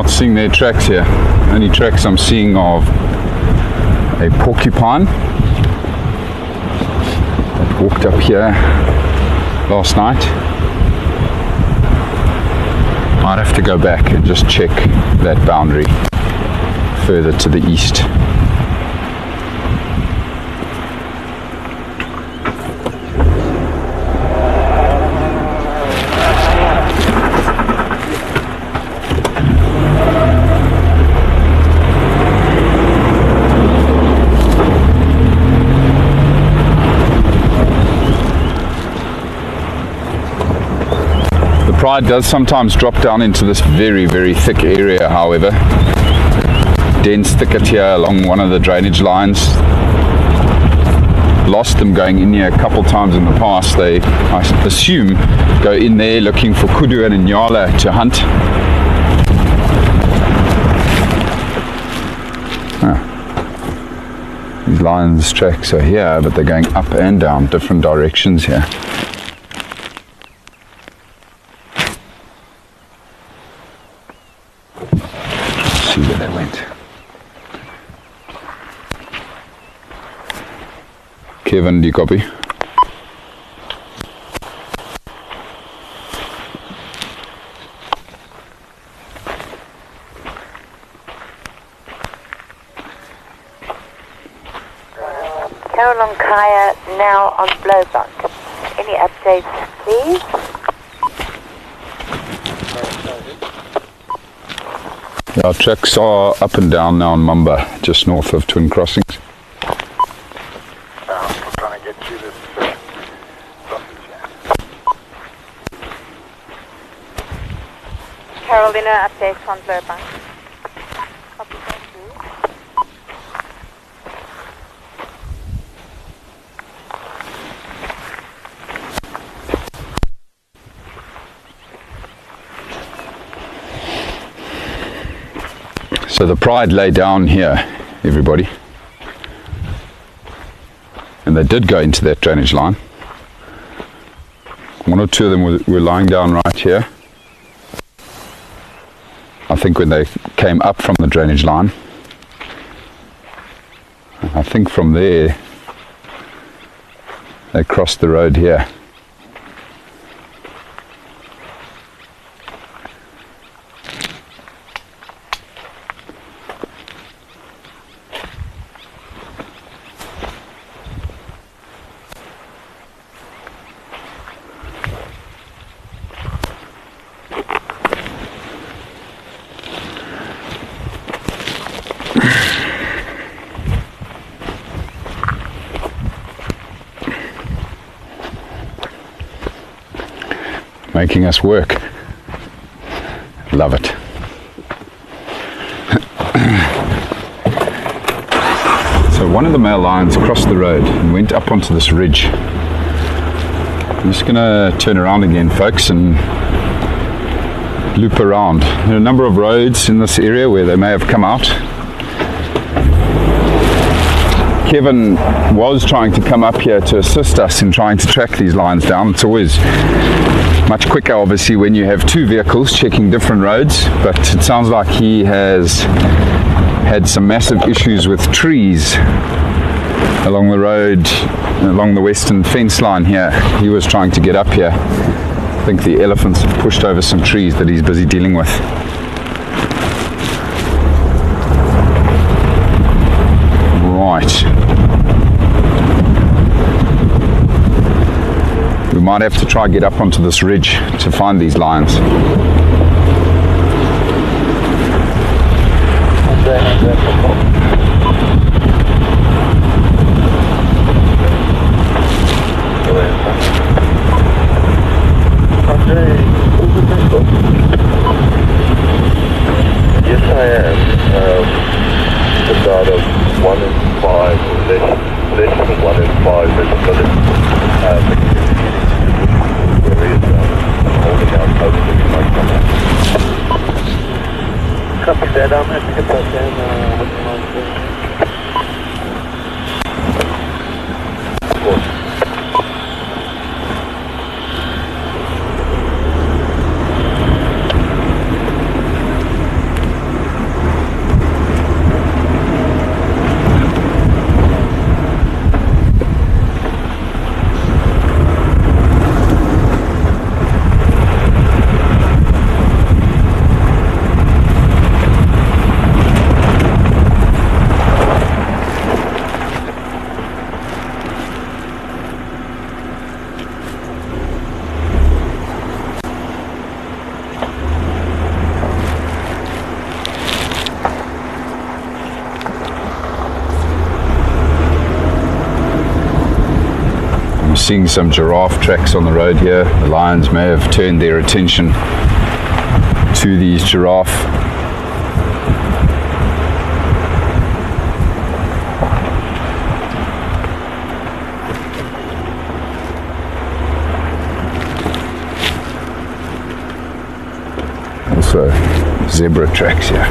not seeing their tracks here. Only tracks I'm seeing of a porcupine that walked up here last night. Might have to go back and just check that boundary further to the east. Pride does sometimes drop down into this very, very thick area, however. Dense thicket here along one of the drainage lines. Lost them going in here a couple times in the past. They, I assume, go in there looking for kudu and nyala to hunt. These lions' tracks are here, but they're going up and down different directions here. See where they went. Kevin, do you copy? Carol on Kaya now on Blowbank. Any updates, please? Our tracks are up and down now on Mamba, just north of Twin Crossings. I'm trying to get you this sausage here. Carolina, updates on Blowbank. Copy, thank you. So the Pride lay down here, everybody. And they did go into that drainage line. One or two of them were lying down right here. I think when they came up from the drainage line. I think from there they crossed the road here. Making us work. Love it. So one of the male lions crossed the road and went up onto this ridge. I'm just going to turn around again, folks, and loop around. There are a number of roads in this area where they may have come out. Kevin was trying to come up here to assist us in trying to track these lions down. It's always much quicker, obviously, when you have two vehicles checking different roads, but it sounds like he has had some massive issues with trees along the road, along the western fence line here. He was trying to get up here. I think the elephants have pushed over some trees that he's busy dealing with. Right. We might have to try and get up onto this ridge to find these lions. Yes, I am. Just out of 1 in 5, less than 1 in 5 visibility. Holding out hopefully you might come out. Copy that, I'm going to get that down looking like this. Of course. seeing some giraffe tracks on the road here. The lions may have turned their attention to these giraffe. Also zebra tracks here.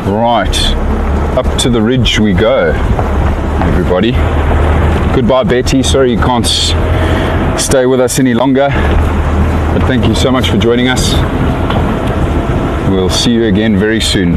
Right, up to the ridge we go, everybody. Goodbye, Betty. Sorry you can't stay with us any longer, but thank you so much for joining us. We'll see you again very soon.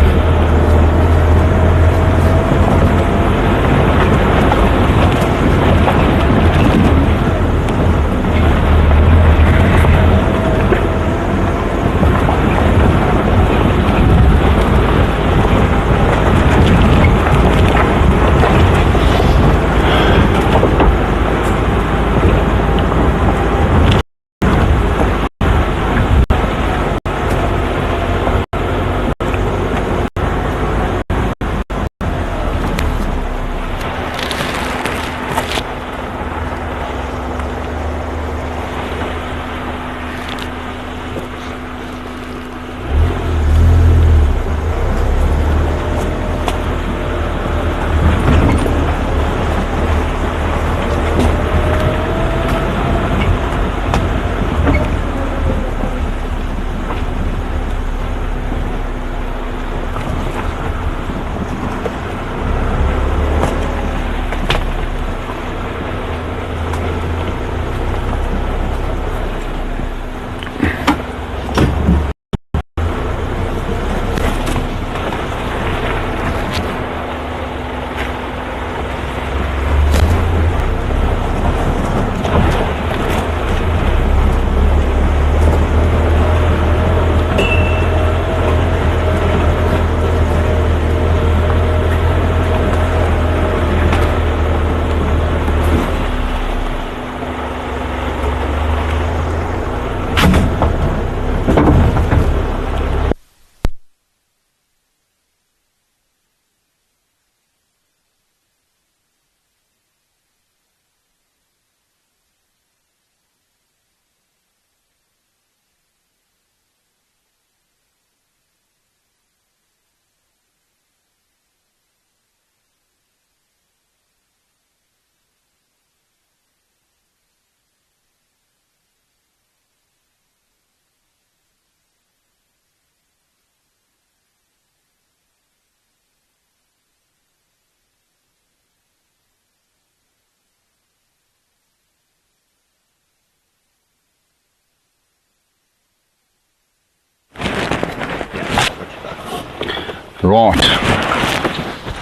Right,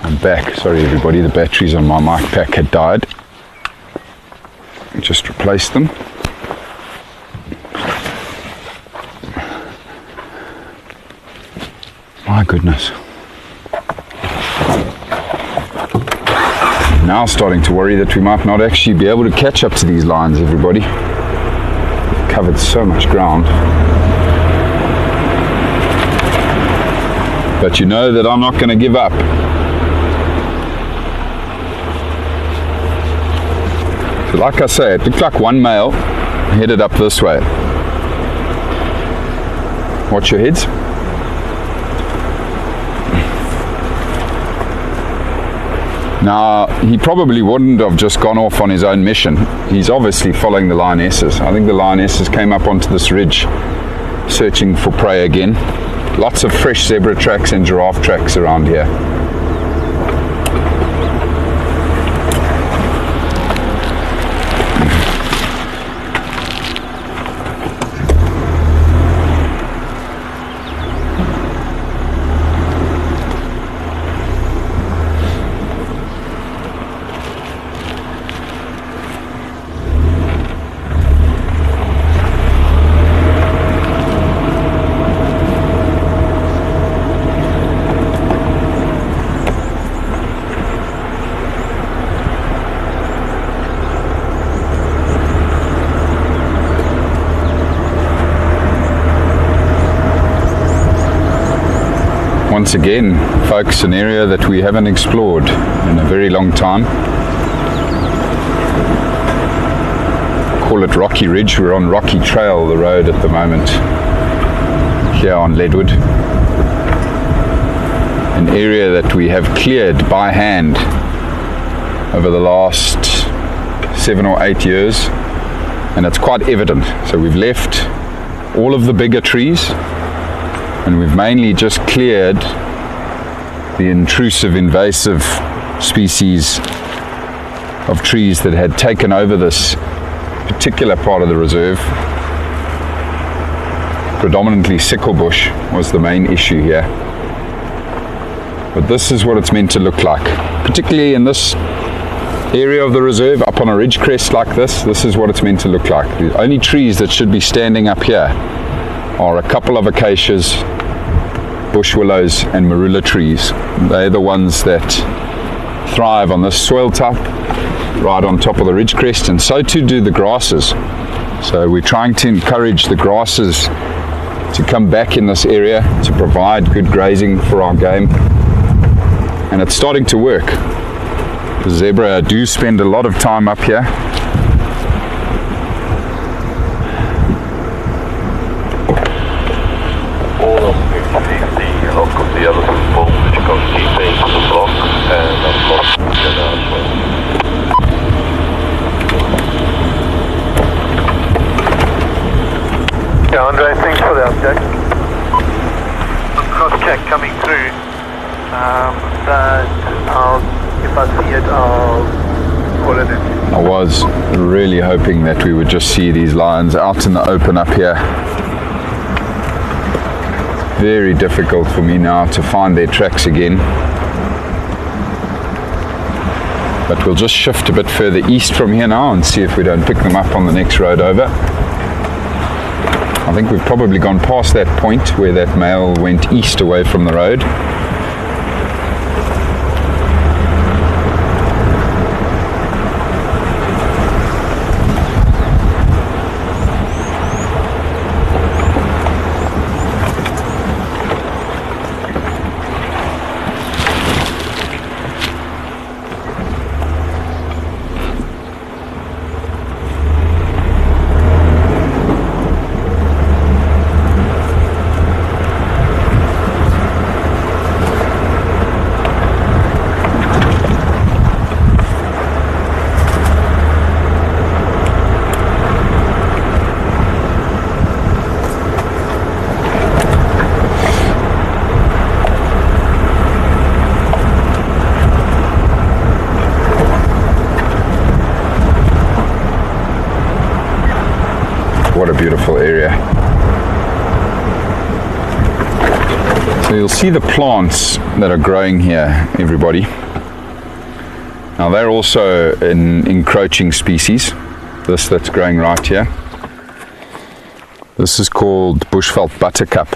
I'm back. Sorry everybody, the batteries on my mic pack had died. I just replaced them. My goodness. Now starting to worry that we might not actually be able to catch up to these lines, everybody. We've covered so much ground. But you know that I'm not going to give up. So like I say, it looked like one male headed up this way. Watch your heads. Now, he probably wouldn't have just gone off on his own mission. He's obviously following the lionesses. I think the lionesses came up onto this ridge searching for prey again. Lots of fresh zebra tracks and giraffe tracks around here. Once again, folks, an area that we haven't explored in a very long time. Call it Rocky Ridge. We're on Rocky Trail, the road at the moment, here on Leadwood. An area that we have cleared by hand over the last 7 or 8 years, and it's quite evident. So we've left all of the bigger trees, and we've mainly just cleared the intrusive, invasive species of trees that had taken over this particular part of the reserve. Predominantly sickle bush was the main issue here. But this is what it's meant to look like, particularly in this area of the reserve, up on a ridge crest like this. This is what it's meant to look like. The only trees that should be standing up here are a couple of acacias, bush willows and marula trees. They're the ones that thrive on this soil type right on top of the ridge crest, and so too do the grasses. So we're trying to encourage the grasses to come back in this area to provide good grazing for our game, and it's starting to work. The zebra do spend a lot of time up here. The other people which can keep into the block, and I've lost the announcement. Yeah, Andre, thanks for the update. Cross-check coming through. If I see it, I'll call it in. I was really hoping that we would just see these lions out in the open up here. Very difficult for me now to find their tracks again. But we'll just shift a bit further east from here now and see if we don't pick them up on the next road over. I think we've probably gone past that point where that male went east away from the road. What a beautiful area. So you'll see the plants that are growing here, everybody. Now they're also an encroaching species, this that's growing right here. This is called bushveld buttercup,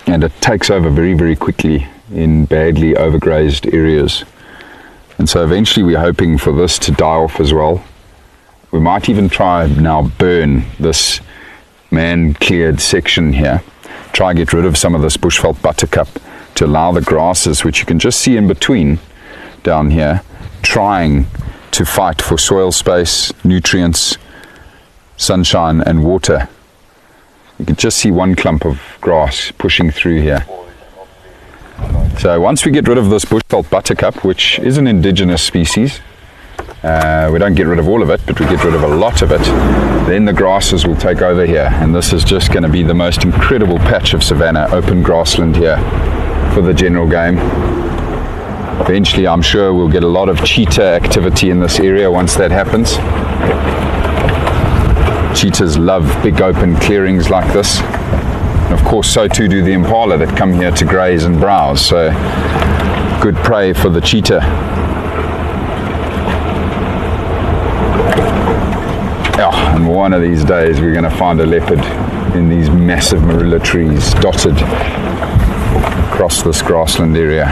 and it takes over very, very quickly in badly overgrazed areas. And so eventually we're hoping for this to die off as well. We might even try now burn this man-cleared section here. Try and get rid of some of this bushveld buttercup to allow the grasses, which you can just see in between down here, trying to fight for soil space, nutrients, sunshine and water. You can just see one clump of grass pushing through here. So once we get rid of this bushveld buttercup, which is an indigenous species, we don't get rid of all of it, but we get rid of a lot of it, then the grasses will take over here, and this is just going to be the most incredible patch of savanna, open grassland here for the general game. Eventually I'm sure we'll get a lot of cheetah activity in this area once that happens. Cheetahs love big open clearings like this. And of course so too do the impala that come here to graze and browse, so good prey for the cheetah. Yeah, and one of these days we're going to find a leopard in these massive marula trees dotted across this grassland area.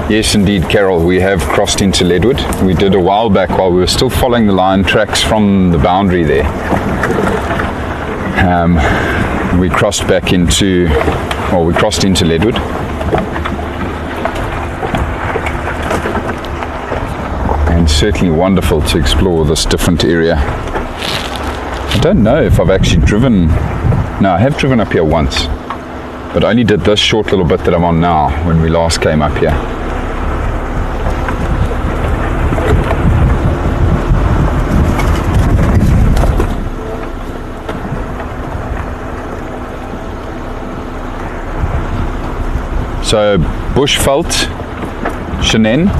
Yes, indeed, Carol, we have crossed into Leadwood. We did a while back while we were still following the lion tracks from the boundary there. We crossed into Leadwood. And certainly wonderful to explore this different area. I don't know if I've actually driven, no, I have driven up here once, but I only did this short little bit that I'm on now when we last came up here. So bushveld, Shannon,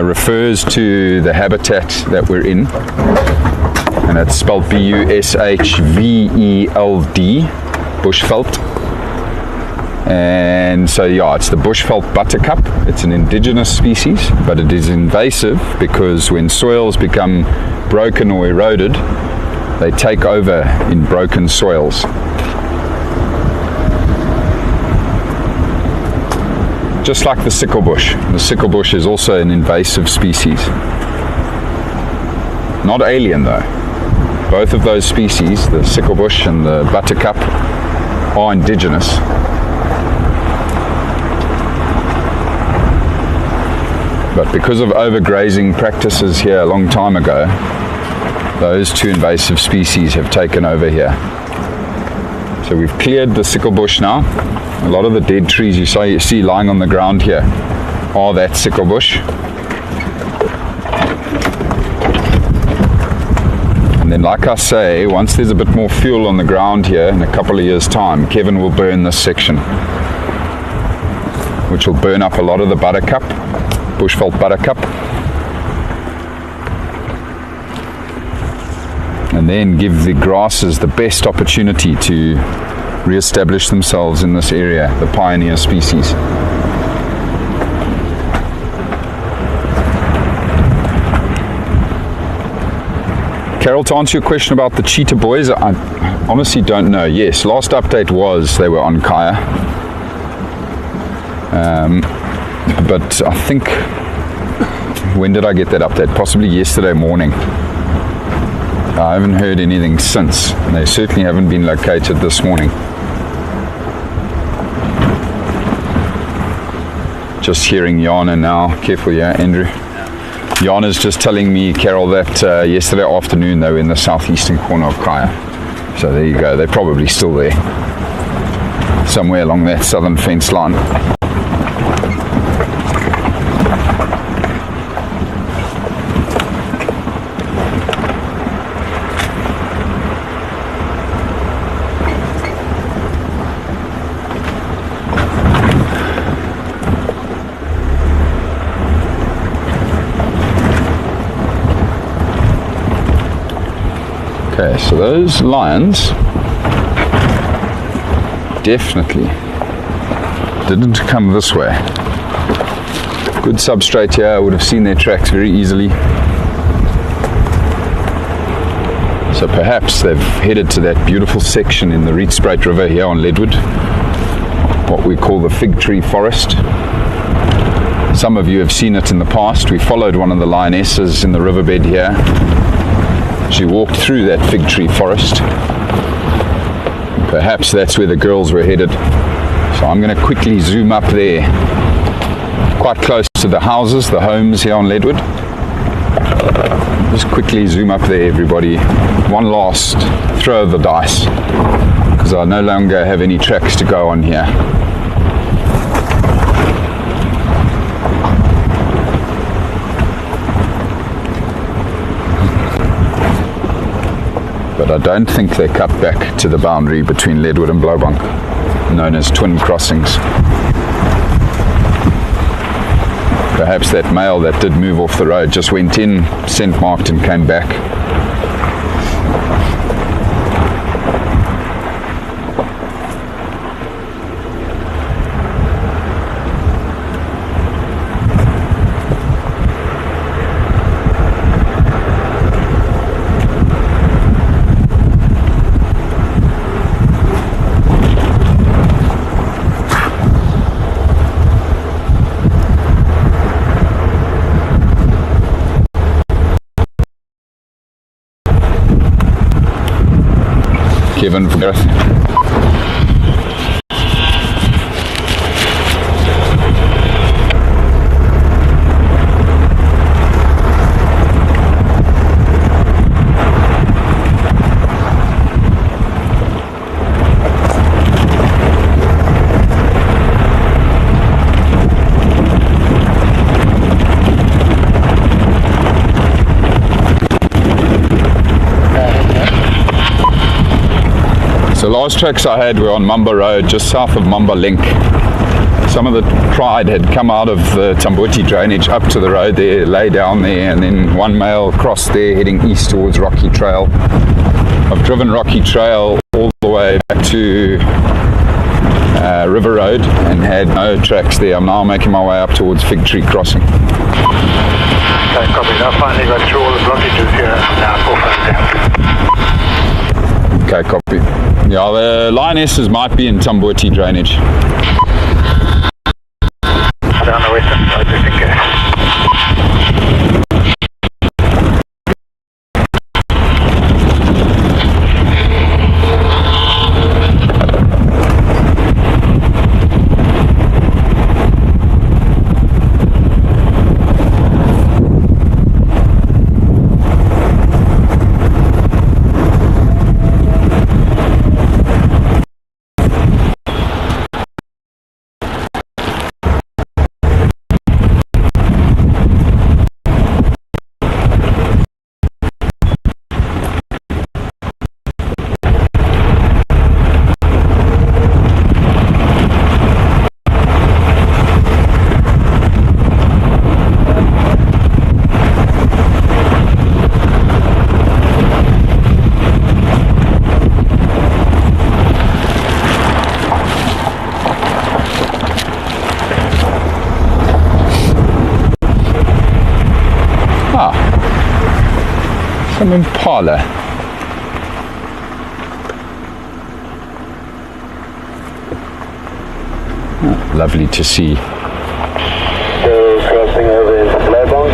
refers to the habitat that we're in, and it's spelled B-U-S-H-V-E-L-D, bushveld. And so yeah, it's the bushveld buttercup. It's an indigenous species, but it is invasive because when soils become broken or eroded, they take over in broken soils. Just like the sickle bush. The sickle bush is also an invasive species. Not alien though. Both of those species, the sickle bush and the buttercup, are indigenous. But because of overgrazing practices here a long time ago, those two invasive species have taken over here. So we've cleared the sickle bush now. A lot of the dead trees you see lying on the ground here are that sickle bush. And then, like I say, once there's a bit more fuel on the ground here in a couple of years' time, Kevin will burn this section, which will burn up a lot of the buttercup, bushveld buttercup, and then give the grasses the best opportunity to re-establish themselves in this area, the pioneer species. Carol, to answer your question about the cheetah boys, I honestly don't know. Yes, last update was they were on Kaya. But I think, when did I get that update? Possibly yesterday morning. I haven't heard anything since. They certainly haven't been located this morning. Just hearing Jana now. Careful, yeah, Andrew. Jana's just telling me, Carol, that yesterday afternoon they were in the southeastern corner of Kaya. So there you go. They're probably still there, somewhere along that southern fence line. Okay, so those lions definitely didn't come this way. Good substrate here, I would have seen their tracks very easily. So perhaps they've headed to that beautiful section in the Rietspruit River here on Leadwood, what we call the fig tree forest. Some of you have seen it in the past. We followed one of the lionesses in the riverbed here. She walked through that fig tree forest. Perhaps that's where the girls were headed. So I'm going to quickly zoom up there, quite close to the houses, the homes here on Leadwood. Just quickly zoom up there, everybody. One last throw of the dice, because I no longer have any tracks to go on here. But I don't think they cut back to the boundary between Leadwood and Blaubank, known as twin crossings. Perhaps that male that did move off the road just went in, scent marked and came back. Kevin for Gareth. So last tracks I had were on Mamba Road, just south of Mamba Link. Some of the pride had come out of the Tamboti drainage up to the road there, lay down there, and then one male crossed there heading east towards Rocky Trail. I've driven Rocky Trail all the way back to River Road and had no tracks there. I'm now making my way up towards Fig Tree Crossing. Okay, copy. I finally got through all the blockages here. I'm now full front down. Okay, copy. Yeah, the lionesses might be in Tamboti drainage. Down the western side, I think. Some impala. Oh, lovely to see. So crossing over into Blaubank.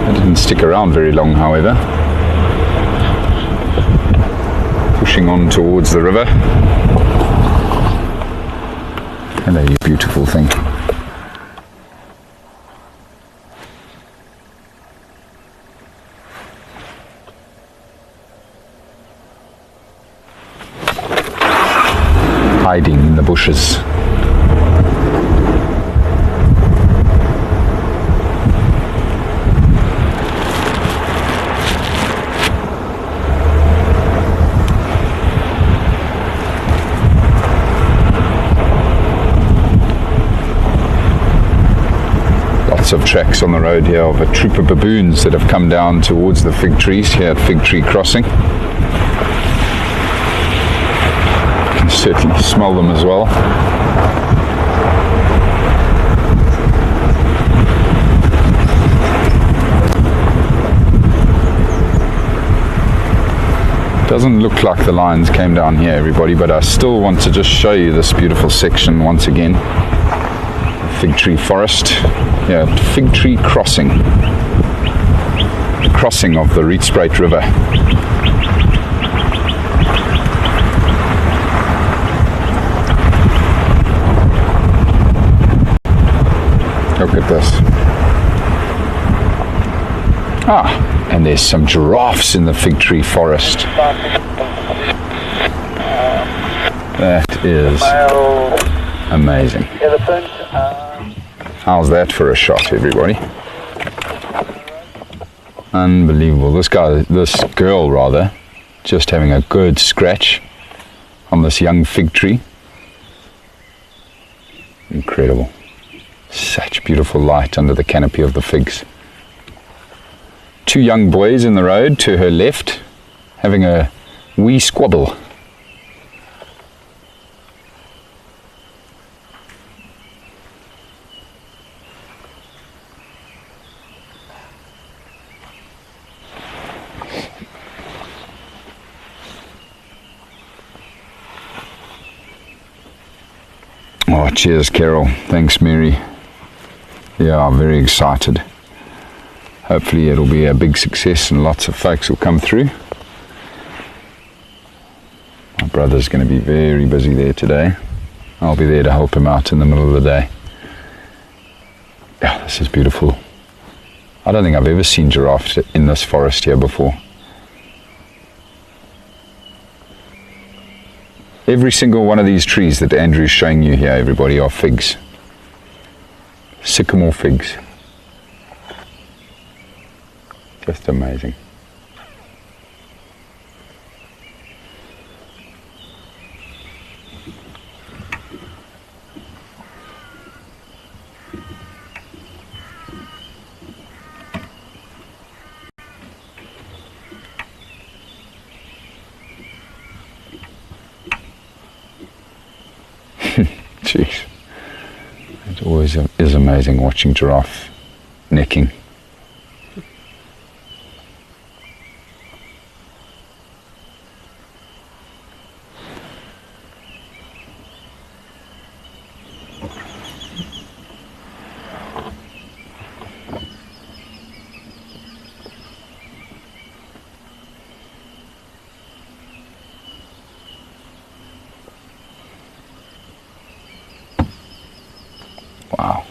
I didn't stick around very long, however. Pushing on towards the river. Hello, you beautiful thing. Hiding in the bushes. lots of tracks on the road here of a troop of baboons that have come down towards the fig trees here at Fig Tree Crossing. You can certainly smell them as well. Doesn't look like the lions came down here, everybody, but I still want to just show you this beautiful section once again. Fig tree forest. Yeah, Fig Tree Crossing. The crossing of the Rietspruit River. Look at this. And there's some giraffes in the fig tree forest. That is amazing. How's that for a shot, everybody? Unbelievable. This girl rather, just having a good scratch on this young fig tree. Incredible. Such beautiful light under the canopy of the figs. Two young boys in the road to her left, having a wee squabble. Oh, cheers, Carol. Thanks, Mary. Yeah, I'm very excited. Hopefully it'll be a big success and lots of folks will come through. My brother's going to be very busy there today. I'll be there to help him out in the middle of the day. Yeah, this is beautiful. I don't think I've ever seen giraffes in this forest here before. Every single one of these trees that Andrew's showing you here, everybody, are figs. Sycamore figs. Just amazing. Jeez. It always is amazing watching giraffe necking. Wow,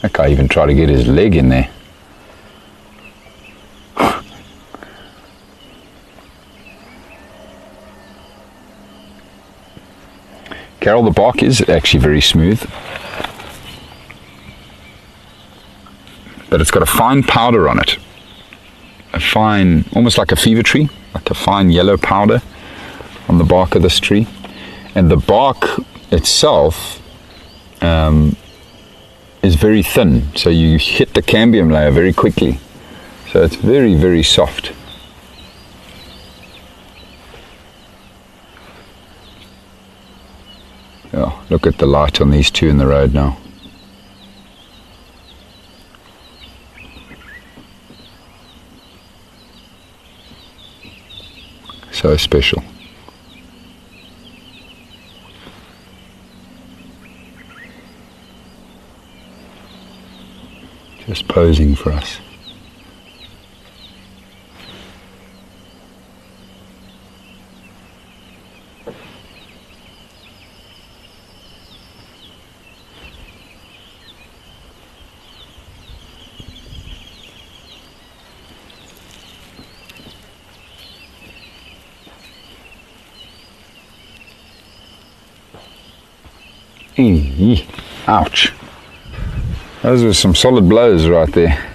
that guy even tried to get his leg in there. Carol, the bark is actually very smooth, but it's got a fine powder on it. A fine, almost like a fever tree, like a fine yellow powder on the bark of this tree. And the bark itself is very thin, so you hit the cambium layer very quickly, so it's very, very soft. Oh, look at the light on these two in the road now. So special. Just posing for us. Ouch. Those were some solid blows right there.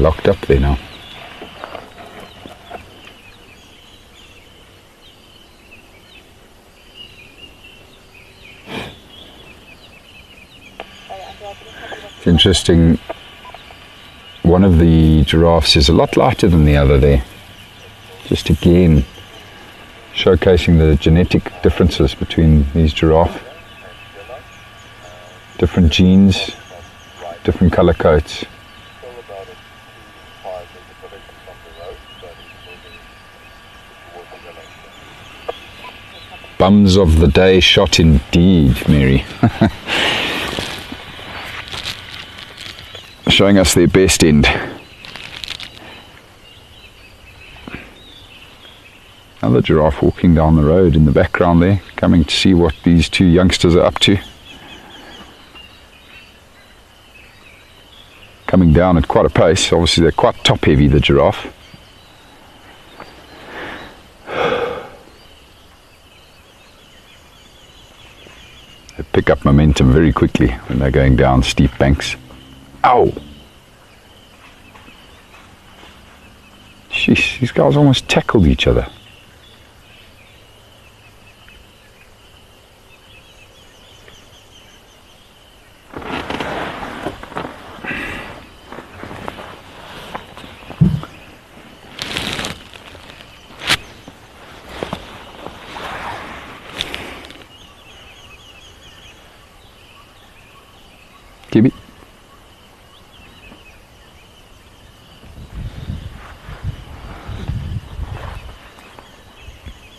locked up there now. It's interesting, one of the giraffes is a lot lighter than the other there. Just again showcasing the genetic differences between these giraffe. Different genes, different color coats. Bums of the day shot indeed, Mary. Showing us their best end. Another giraffe walking down the road in the background there, coming to see what these two youngsters are up to. Coming down at quite a pace. Obviously they're quite top heavy, the giraffe. They pick up momentum very quickly when they're going down steep banks. Ow! Jeez, these guys almost tackled each other. Gibby.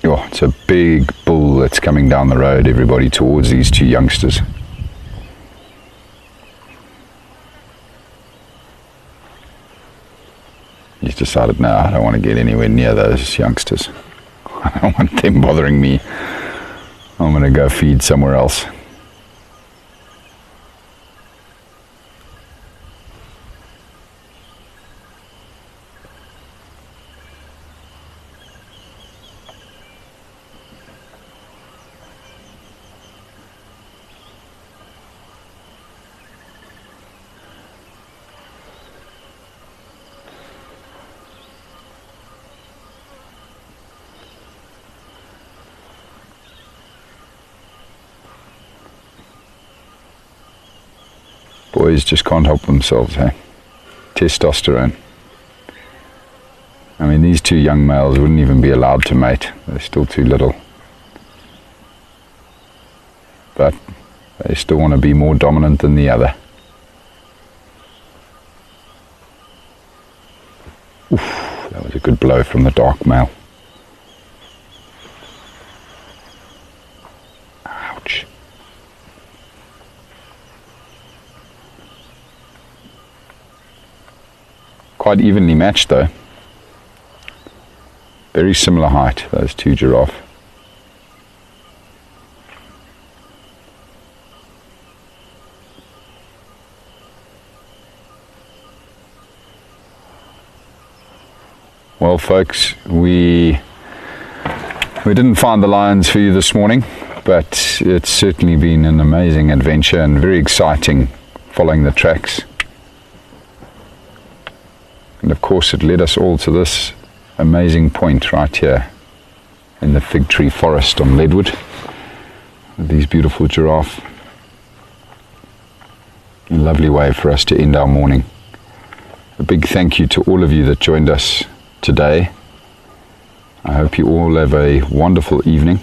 Oh, it's a big bull that's coming down the road, everybody, towards these two youngsters. He's decided, no, I don't want to get anywhere near those youngsters. I don't want them bothering me. I'm going to go feed somewhere else. Boys just can't help themselves, hey? Testosterone. I mean, these two young males wouldn't even be allowed to mate. They're still too little. But they still want to be more dominant than the other. Oof, that was a good blow from the dark male. Ouch. Quite evenly matched though. Very similar height, those two giraffe. Well folks, we didn't find the lions for you this morning, but it's certainly been an amazing adventure and very exciting following the tracks. And of course it led us all to this amazing point right here in the fig tree forest on Leadwood with these beautiful giraffe. A lovely way for us to end our morning. A big thank you to all of you that joined us today. I hope you all have a wonderful evening,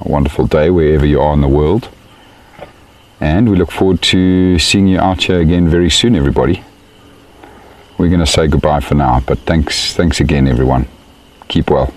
a wonderful day wherever you are in the world, and we look forward to seeing you out here again very soon, everybody. We're going to say goodbye for now, but thanks again, everyone. Keep well.